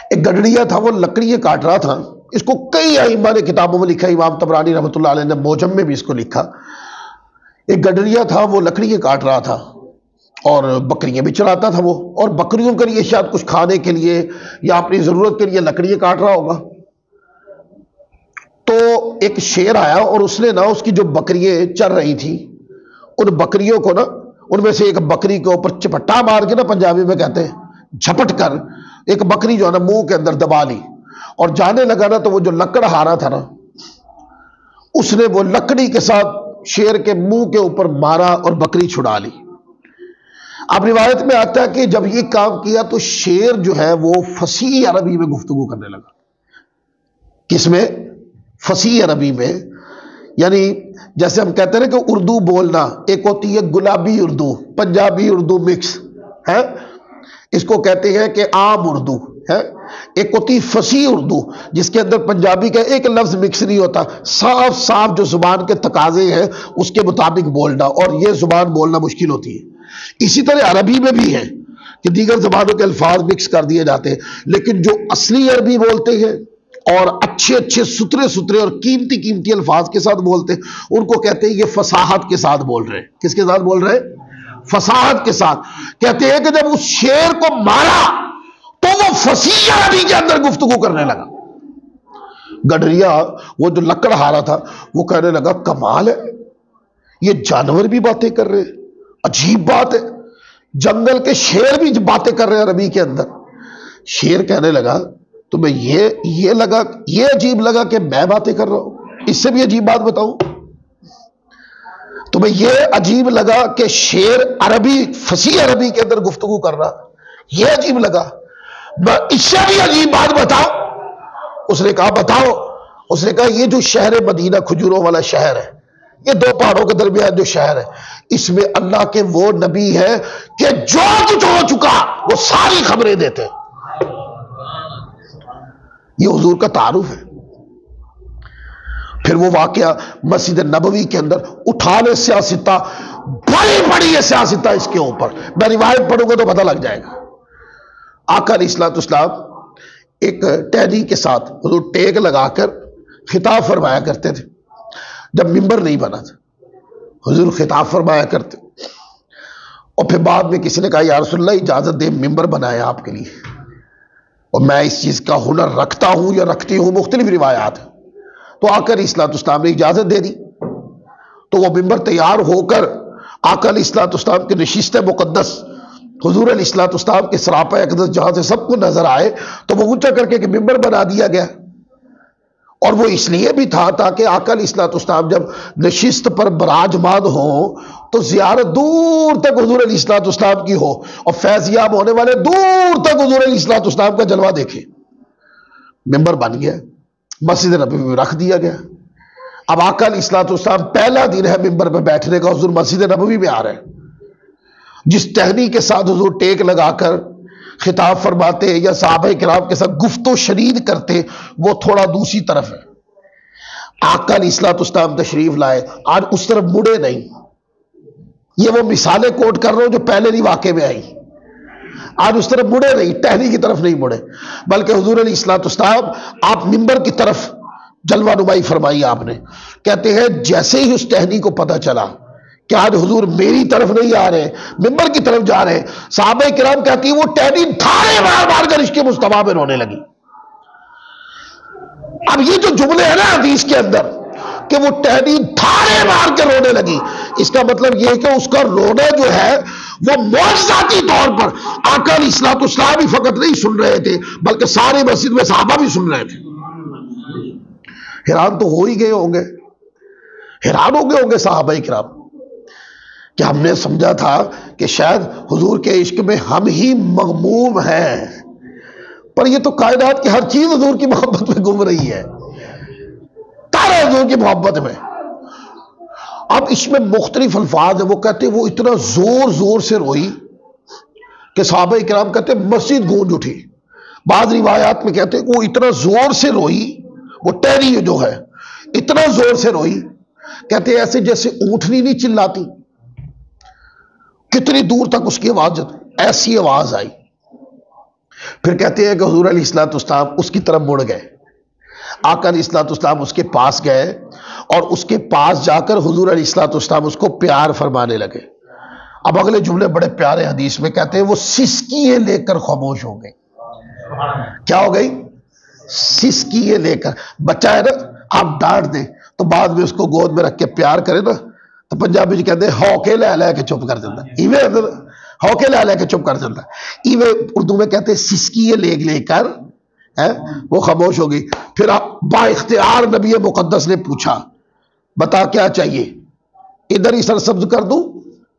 ایک گڈڑیا تھا، وہ لکڑیاں کاٹ رہا تھا. اس کو کئی ائمہ نے کتابوں میں لکھا، امام طبرانی رحمۃ اللہ علیہ نے موجم میں بھی اس کو لکھا. ایک گڈڑیا تھا، وہ لکڑیاں کاٹ رہا تھا اور بکریاں بھی چراتا تھا وہ، اور بکریوں کے لیے شاید کچھ کھانے کے لیے یا اپنی ضرورت کے لیے لکڑیاں کاٹ رہا ہوگا۔ تو ایک شیر آیا اور اس نے نا اس کی جو بکریاں چر رہی تھی ان بکریوں کو نا، ان میں سے ایک بکری کے اوپر چپٹا مار کے نا، پنجابی میں کہتے ہیں جھپٹ کر، ایک بکری جو ہے نا منہ کے اندر دبا لی اور جانے لگا نا، تو وہ جو لکڑ ہارا تھا نا، اس نے وہ لکڑی کے ساتھ شیر کے منہ کے اوپر مارا اور بکری چھڑا لی۔ اب روایت میں آتا ہے کہ جب یہ کام کیا تو شیر جو ہے وہ فصیح عربی میں گفتگو کرنے لگا۔ کس میں؟ فصیح عربی میں، یعنی جیسے ہم کہتے ہیں نا کہ اردو بولنا، ایک ہوتی ہے گلابی اردو، پنجابی اردو مکس ہے، اس کو کہتے ہیں کہ عام اردو ہے، ایک ہوتی فصیح اردو جس کے اندر پنجابی کا ایک لفظ مکس نہیں ہوتا، صاف صاف جو زبان کے تقاضے ہیں اس کے مطابق بولنا، اور یہ زبان بولنا مشکل ہوتی ہے۔ اسی طرح عربی میں بھی ہے کہ دیگر زبانوں کے الفاظ مکس کر دیے جاتے ہیں، لیکن جو اصلی عربی بولتے ہیں اور اچھے اچھے سترے سترے اور قیمتی قیمتی الفاظ کے ساتھ بولتے ہیں، ان کو کہتے ہیں یہ فصاحت کے ساتھ بول رہے ہیں۔ کس کے ساتھ بول رہے ہیں؟ فصاحت کے ساتھ۔ کہتے ہیں کہ جب اس شیر کو مارا تو وہ فصیح عربی کے اندر گفتگو کرنے لگا۔ گڈریا وہ جو لکڑ ہارا تھا وہ کہنے لگا کمال ہے، یہ جانور بھی باتیں کر رہے ہیں، عجیب بات ہے، جنگل کے شیر بھی باتیں کر رہے ہیں عربی کے اندر۔ شیر کہنے لگا تمہیں یہ عجیب لگا کہ میں باتیں کر رہا ہوں؟ اس سے بھی عجیب بات بتاؤں، تمہیں یہ عجیب لگا کہ شیر عربی فصیح عربی کے اندر گفتگو کر رہا، یہ عجیب لگا؟ اس سے بھی عجیب بات بتاؤ۔ اس نے کہا بتاؤ۔ اس نے کہا یہ جو شہر مدینہ کھجوروں والا شہر ہے، یہ دو پہاڑوں کے درمیان جو شہر ہے، اس میں اللہ کے وہ نبی ہے کہ جو کچھ ہو چکا وہ ساری خبریں دیتے۔ یہ حضور کا تعارف ہے۔ پھر وہ واقعہ مسجد نبوی کے اندر اٹھا لے سیاستہ، بڑی بڑی ہے سیاستہ اس کے اوپر، میں روایت پڑھوں گا تو پتہ لگ جائے گا۔ آقا علیہ الصلوۃ والسلام ایک ٹہنی کے ساتھ حضور ٹیک لگا کر خطاب فرمایا کرتے تھے۔ جب ممبر نہیں بنا تھا حضور خطاب فرمایا کرتے، اور پھر بعد میں کسی نے کہا یا رسول اللہ اجازت دے ممبر بنایا آپ کے لیے، اور میں اس چیز کا ہنر رکھتا ہوں یا رکھتی ہوں، مختلف روایات ہیں۔ تو آقا علیہ الصلوۃ والسلام نے اجازت دے دی، تو وہ ممبر تیار ہو کر آقا علیہ الصلوۃ والسلام کے نشست مقدس حضور علیہ الصلوۃ والسلام کے سراپا اقدس جہاں سے سب کو نظر آئے، تو وہ اونچا کر کے کہ ممبر بنا دیا گیا، اور وہ اس لیے بھی تھا تاکہ آقا علیہ الصلوۃ والسلام جب نشست پر براجمان ہوں تو زیارت دور تک حضور علیہ الصلوۃ والسلام کی ہو، اور فیض یاب ہونے والے دور تک حضور علیہ الصلوۃ والسلام کا جلوہ دیکھیں۔ ممبر بن گیا، مسجد نبوی میں رکھ دیا گیا۔ اب آقا علیہ الصلوۃ والسلام پہلا دن ہے ممبر پہ بیٹھنے کا، حضور مسجد نبوی میں آ رہے ہیں۔ جس ٹہنی کے ساتھ حضور ٹیک لگا کر خطاب فرماتے یا صحابہ کرام کے ساتھ گفت و شنید کرتے، وہ تھوڑا دوسری طرف ہے۔ آقا علیہ الصلوۃ والسلام تشریف لائے، آج اس طرف مڑے نہیں۔ یہ وہ مثالیں کوٹ کر رہا ہوں جو پہلے نہیں واقع میں آئی۔ آج اس طرف مڑے نہیں، ٹہنی کی طرف نہیں مڑے، بلکہ حضور علیہ الصلوۃ والسلام آپ ممبر کی طرف جلوہ نمائی فرمائی آپ نے۔ کہتے ہیں جیسے ہی اس ٹہنی کو پتہ چلا کہ آج حضور میری طرف نہیں آ رہے، ممبر کی طرف جا رہے، صحابہ کرام کہتی ہیں وہ ٹہنی دھارے مار مار کر عشق مصطفیٰ میں رونے لگی۔ اب یہ جو جملے ہیں نا حدیث کے اندر کہ وہ ٹہنی دھارے مار کے رونے لگی، اس کا مطلب یہ ہے کہ اس کا رونا جو ہے وہ معجزاتی طور پر آقا علیہ الصلوۃ والسلام ہی فقط نہیں سن رہے تھے، بلکہ سارے مسجد میں صحابہ بھی سن رہے تھے۔ حیران تو ہو ہی گئے ہوں گے، حیران ہو گئے ہوں گے صحابہ کرام کہ ہم نے سمجھا تھا کہ شاید حضور کے عشق میں ہم ہی مغموم ہیں، پر یہ تو کائنات کی ہر چیز حضور کی محبت میں گم رہی ہے، تارا حضور کی محبت میں۔ اب اس میں مختلف الفاظ ہیں، وہ کہتے ہیں وہ اتنا زور زور سے روئی کہ صحابہ کرام کہتے ہیں مسجد گونج اٹھی۔ بعض روایات میں کہتے ہیں وہ اتنا زور سے روئی، وہ ٹہنی جو ہے اتنا زور سے روئی، کہتے ہیں ایسے جیسے اونٹنی نہیں چلاتی، کتنی دور تک اس کی آواز ایسی آواز آئی۔ پھر کہتے ہیں کہ حضور علیہ الصلوۃ والسلام اس کی طرف مڑ گئے، آقا علیہ الصلوۃ والسلام اس کے پاس گئے، اور اس کے پاس جا کر حضور علیہ الصلوۃ والسلام اس کو پیار فرمانے لگے۔ اب اگلے جملے بڑے پیارے حدیث میں کہتے ہیں وہ سسکیے لے کر خاموش ہو گئی. کیا ہو گئی؟ سسکیے لے کر. بچہ ہے نا، آپ ڈانٹ دیں تو بعد میں اس کو گود میں رکھ کے پیار کرے نا تو پنجابی جی کہتے ہیں ہوکے لے لے کے چپ کر دیتا. ایویں ہوکے لے لے کے چپ کر دیتا. ایویں اردو میں کہتے ہیں سسکیے لے لے کر وہ خاموش ہو گئی. پھر با اختیار نبی مقدس نے پوچھا بتا کیا چاہیے، ادھر ہی سرسبز کر دوں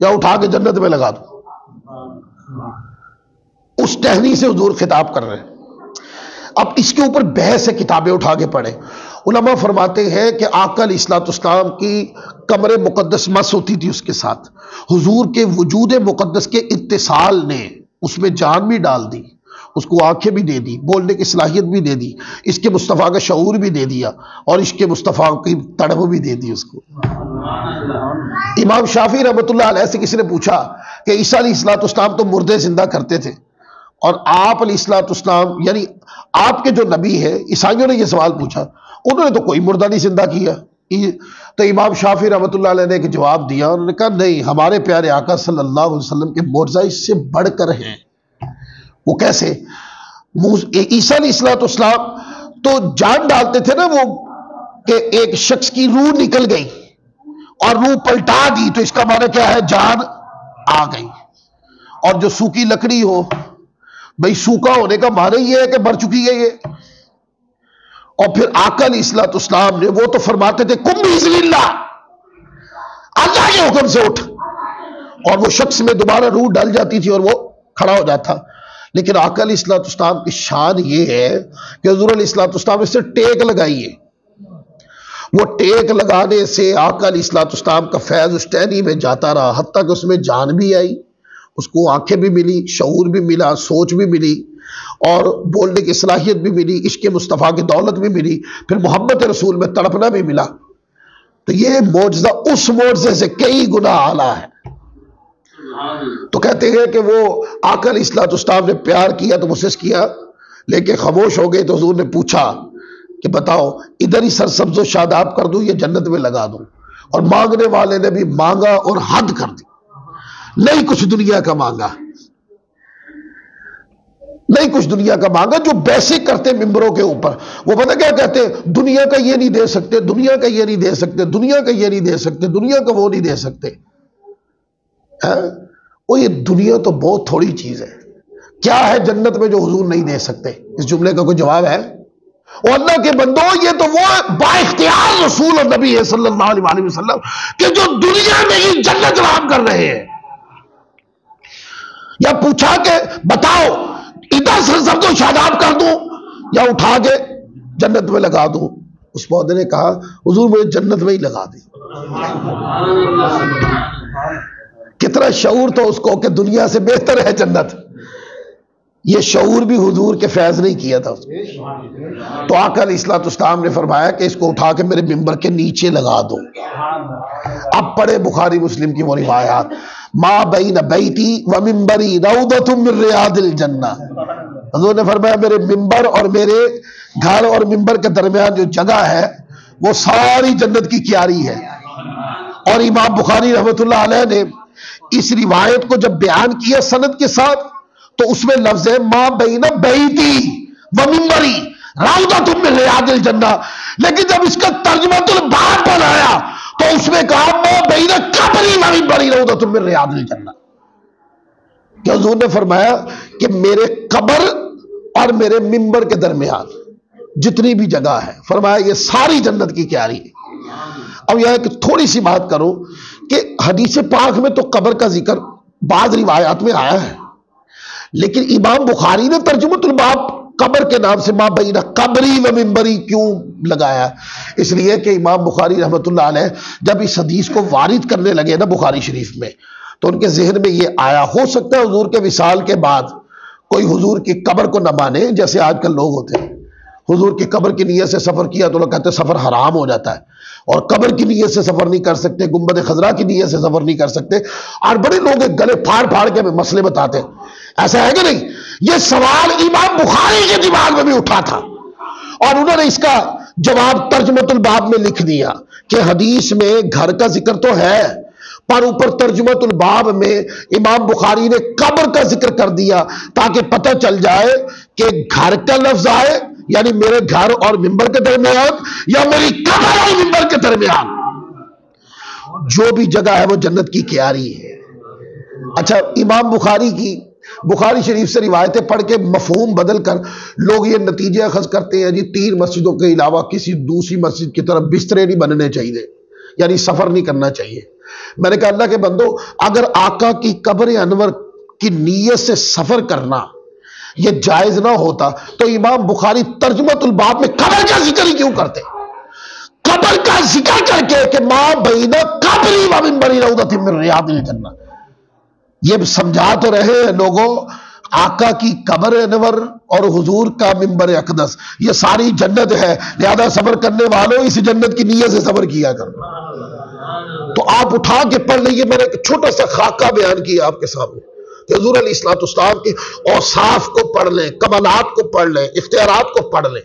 یا اٹھا کے جنت میں لگا دوں؟ اس ٹہنی سے حضور خطاب کر رہے ہیں. اب اس کے اوپر بحث سے کتابیں اٹھا کے پڑھیں. علماء فرماتے ہیں کہ آقا علیہ الصلوۃ والسلام کی کمر مقدس مس ہوتی تھی اس کے ساتھ. حضور کے وجود مقدس کے اتصال نے اس میں جان بھی ڈال دی، اس کو آنکھیں بھی دے دی، بولنے کی صلاحیت بھی دے دی، اس کے مصطفیٰ کا شعور بھی دے دیا، اور اس کے مصطفیٰ کی تڑپ بھی دے دی اس کو. امام شافعی رحمۃ اللہ علیہ سے کسی نے پوچھا کہ عیسیٰ علیہ الصلوۃ والسلام تو مردے زندہ کرتے تھے اور آپ علیہ الصلوۃ والسلام یعنی آپ کے جو نبی ہے، عیسائیوں نے یہ سوال پوچھا، انہوں نے تو کوئی مردہ نہیں زندہ کیا. تو امام شافعی رحمۃ اللہ علیہ نے ایک جواب دیا، انہوں نے کہا نہیں، ہمارے پیارے آقا صلی اللہ علیہ وسلم کے معجزہ اس سے بڑھ کر ہیں. وہ کیسے؟ عیسیٰ علیہ الصلوۃ والسلام تو جان ڈالتے تھے نا، وہ کہ ایک شخص کی روح نکل گئی اور روح پلٹا دی تو اس کا معنی کیا ہے؟ جان آ گئی. اور جو سوکھی لکڑی ہو، بھئی سوکھا ہونے کا معنی یہ ہے کہ مر چکی ہے یہ. اور پھر آقا علیہ الصلوۃ والسلام نے وہ تو فرماتے تھے کم بإذن اللہ، اللہ کے حکم سے اٹھ، اور وہ شخص میں دوبارہ روح ڈل جاتی تھی اور وہ کھڑا ہو جاتا. لیکن آقا علیہ الصلوۃ والسلام کی شان یہ ہے کہ حضور علیہ الصلوۃ والسلام نے اس سے ٹیک لگائی ہے. وہ ٹیک لگانے سے آقا علیہ الصلوۃ والسلام کا فیض اس ٹہنی میں جاتا رہا، حتیٰ کہ اس میں جان بھی آئی، اس کو آنکھیں بھی ملی، شعور بھی ملا، سوچ بھی ملی، اور بولنے کی صلاحیت بھی ملی، عشق مصطفیٰ کی دولت بھی ملی، پھر محبت رسول میں تڑپنا بھی ملا. تو یہ معجزہ اس معجزے سے کئی گنا اعلیٰ ہے. تو کہتے ہیں کہ وہ آقا علیہ الصلوۃ والسلام نے پیار کیا تو مسس کیا، لیکن خاموش ہو گئے. تو حضور نے پوچھا کہ بتاؤ ادھر ہی سرسبز و شاداب کر دوں یا جنت میں لگا دوں؟ اور مانگنے والے نے بھی مانگا اور حد کر دی، نہیں کچھ دنیا کا مانگا، نہیں کچھ دنیا کا مانگا. جو بیسک کرتے ممبروں کے اوپر، وہ پتہ کیا کہتے ہیں؟ دنیا کا یہ نہیں دے سکتے، دنیا کا یہ نہیں دے سکتے، دنیا کا یہ نہیں دے سکتے، دنیا کا وہ نہیں دے سکتے. وہ یہ دنیا تو بہت تھوڑی چیز ہے. کیا ہے جنت میں جو حضور نہیں دے سکتے؟ اس جملے کا کوئی جواب ہے؟ اور اللہ کے بندو، یہ تو وہ با اختیار رسول اور نبی ہے صلی اللہ علیہ وسلم کہ جو دنیا میں ہی جنت رام کر رہے ہیں. یا پوچھا کہ بتاؤ ادھر سرسبز و شاداب کر دوں یا اٹھا کے جنت میں لگا دوں؟ اس پودے نے کہا حضور مجھے جنت میں ہی لگا دیں. کتنا شعور تو اس کو کہ دنیا سے بہتر ہے جنت. یہ شعور بھی حضور کے فیض نہیں کیا تھا. تو آقا علیہ الصلوۃ والسلام نے فرمایا کہ اس کو اٹھا کے میرے ممبر کے نیچے لگا دو. اب پڑھے بخاری مسلم کی وہ روایات، ما بین بیتی و ممبری روضۃ من ریاض الجنہ. حضور نے فرمایا میرے ممبر اور میرے گھر اور ممبر کے درمیان جو جگہ ہے وہ ساری جنت کی کیاری ہے. اور امام بخاری رحمۃ اللہ علیہ نے اس روایت کو جب بیان کیا سند کے ساتھ تو اس میں لفظ ہے ما بین بیتی و ممبری روضۃ من ریاض الجنہ. لیکن جب اس کا ترجمہ الباب بنایا تو اس میں کہا ما بین قبری و ممبری روضۃ من ریاض الجنہ. کہ حضور نے فرمایا کہ میرے قبر اور میرے ممبر کے درمیان جتنی بھی جگہ ہے، فرمایا یہ ساری جنت کی کیاری ہے. اب یہاں کہ تھوڑی سی بات کروں کہ حدیث پاک میں تو قبر کا ذکر بعض روایات میں آیا ہے، لیکن امام بخاری نے ترجمۃ الباب قبر کے نام سے ما بین قبری و ممبری کیوں لگایا؟ اس لیے کہ امام بخاری رحمۃ اللہ علیہ جب اس حدیث کو وارد کرنے لگے نا بخاری شریف میں، تو ان کے ذہن میں یہ آیا، ہو سکتا ہے حضور کے وصال کے بعد کوئی حضور کی قبر کو نہ مانے، جیسے آج کل لوگ ہوتے ہیں. حضور کی قبر کی نیت سے سفر کیا تو لوگ کہتے ہیں سفر حرام ہو جاتا ہے، اور قبر کی نیت سے سفر نہیں کر سکتے، گنبد خضرا کی نیت سے سفر نہیں کر سکتے، اور بڑے لوگ گلے پھاڑ پھاڑ کے ہمیں مسئلے بتاتے ہیں. ایسا ہے کہ نہیں؟ یہ سوال امام بخاری کے دماغ میں بھی اٹھا تھا، اور انہوں نے اس کا جواب ترجمۃ الباب میں لکھ دیا کہ حدیث میں گھر کا ذکر تو ہے، پر اوپر ترجمۃ الباب میں امام بخاری نے قبر کا ذکر کر دیا تاکہ پتہ چل جائے کہ گھر کا لفظ آئے یعنی میرے گھر اور ممبر کے درمیان یا میری قبر اور ممبر کے درمیان، جو بھی جگہ ہے وہ جنت کی کیاری ہے۔ اچھا، امام بخاری شریف سے روایتیں پڑھ کے مفہوم بدل کر لوگ یہ نتیجے اخذ کرتے ہیں جی 3 مسجدوں کے علاوہ کسی دوسری مسجد کی طرف بسترے نہیں بننے چاہیے، یعنی سفر نہیں کرنا چاہیے۔ میں نے کہا اللہ کے بندو، اگر آقا کی قبر انور کی نیت سے سفر کرنا یہ جائز نہ ہوتا تو امام بخاری ترجمۃ الباب میں قبر کا ذکر ہی کیوں کرتے؟ قبر کا ذکر کر کے کہ ماں بین قبری و منبری روضۃ من ریاض الجنہ، یہ سمجھا تو رہے ہیں لوگوں، آقا کی قبر انور اور حضور کا ممبر اقدس یہ ساری جنت ہے، لہذا سفر کرنے والوں اس جنت کی نیت سے سفر کیا کرنا۔ تو آپ اٹھا کے پڑھ لئیے، میں نے ایک چھوٹا سا خاکہ بیان کیا آپ کے سامنے کہ حضور علیہ السلام کے اوصاف کو پڑھ لیں، کمالات کو پڑھ لیں، اختیارات کو پڑھ لیں،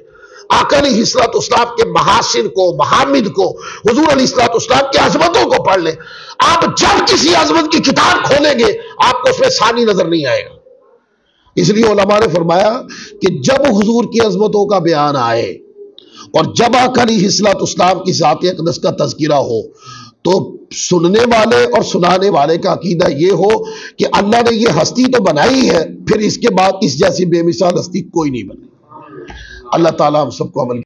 آقا علیہ السلام کے محاسن کو، محامد کو، حضور علیہ السلام کی عظمتوں کو پڑھ لیں۔ آپ جب کسی عظمت کی کتاب کھولیں گے آپ کو اس میں ثانی نظر نہیں آئے گا۔ اس لیے علماء نے فرمایا کہ جب حضور کی عظمتوں کا بیان آئے اور جب آقا علیہ السلام کی ذات اقدس کا تذکرہ ہو تو سننے والے اور سنانے والے کا عقیدہ یہ ہو کہ اللہ نے یہ ہستی تو بنائی ہے، پھر اس کے بعد اس جیسی بے مثال ہستی کوئی نہیں بنی۔ اللہ تعالیٰ ہم سب کو عمل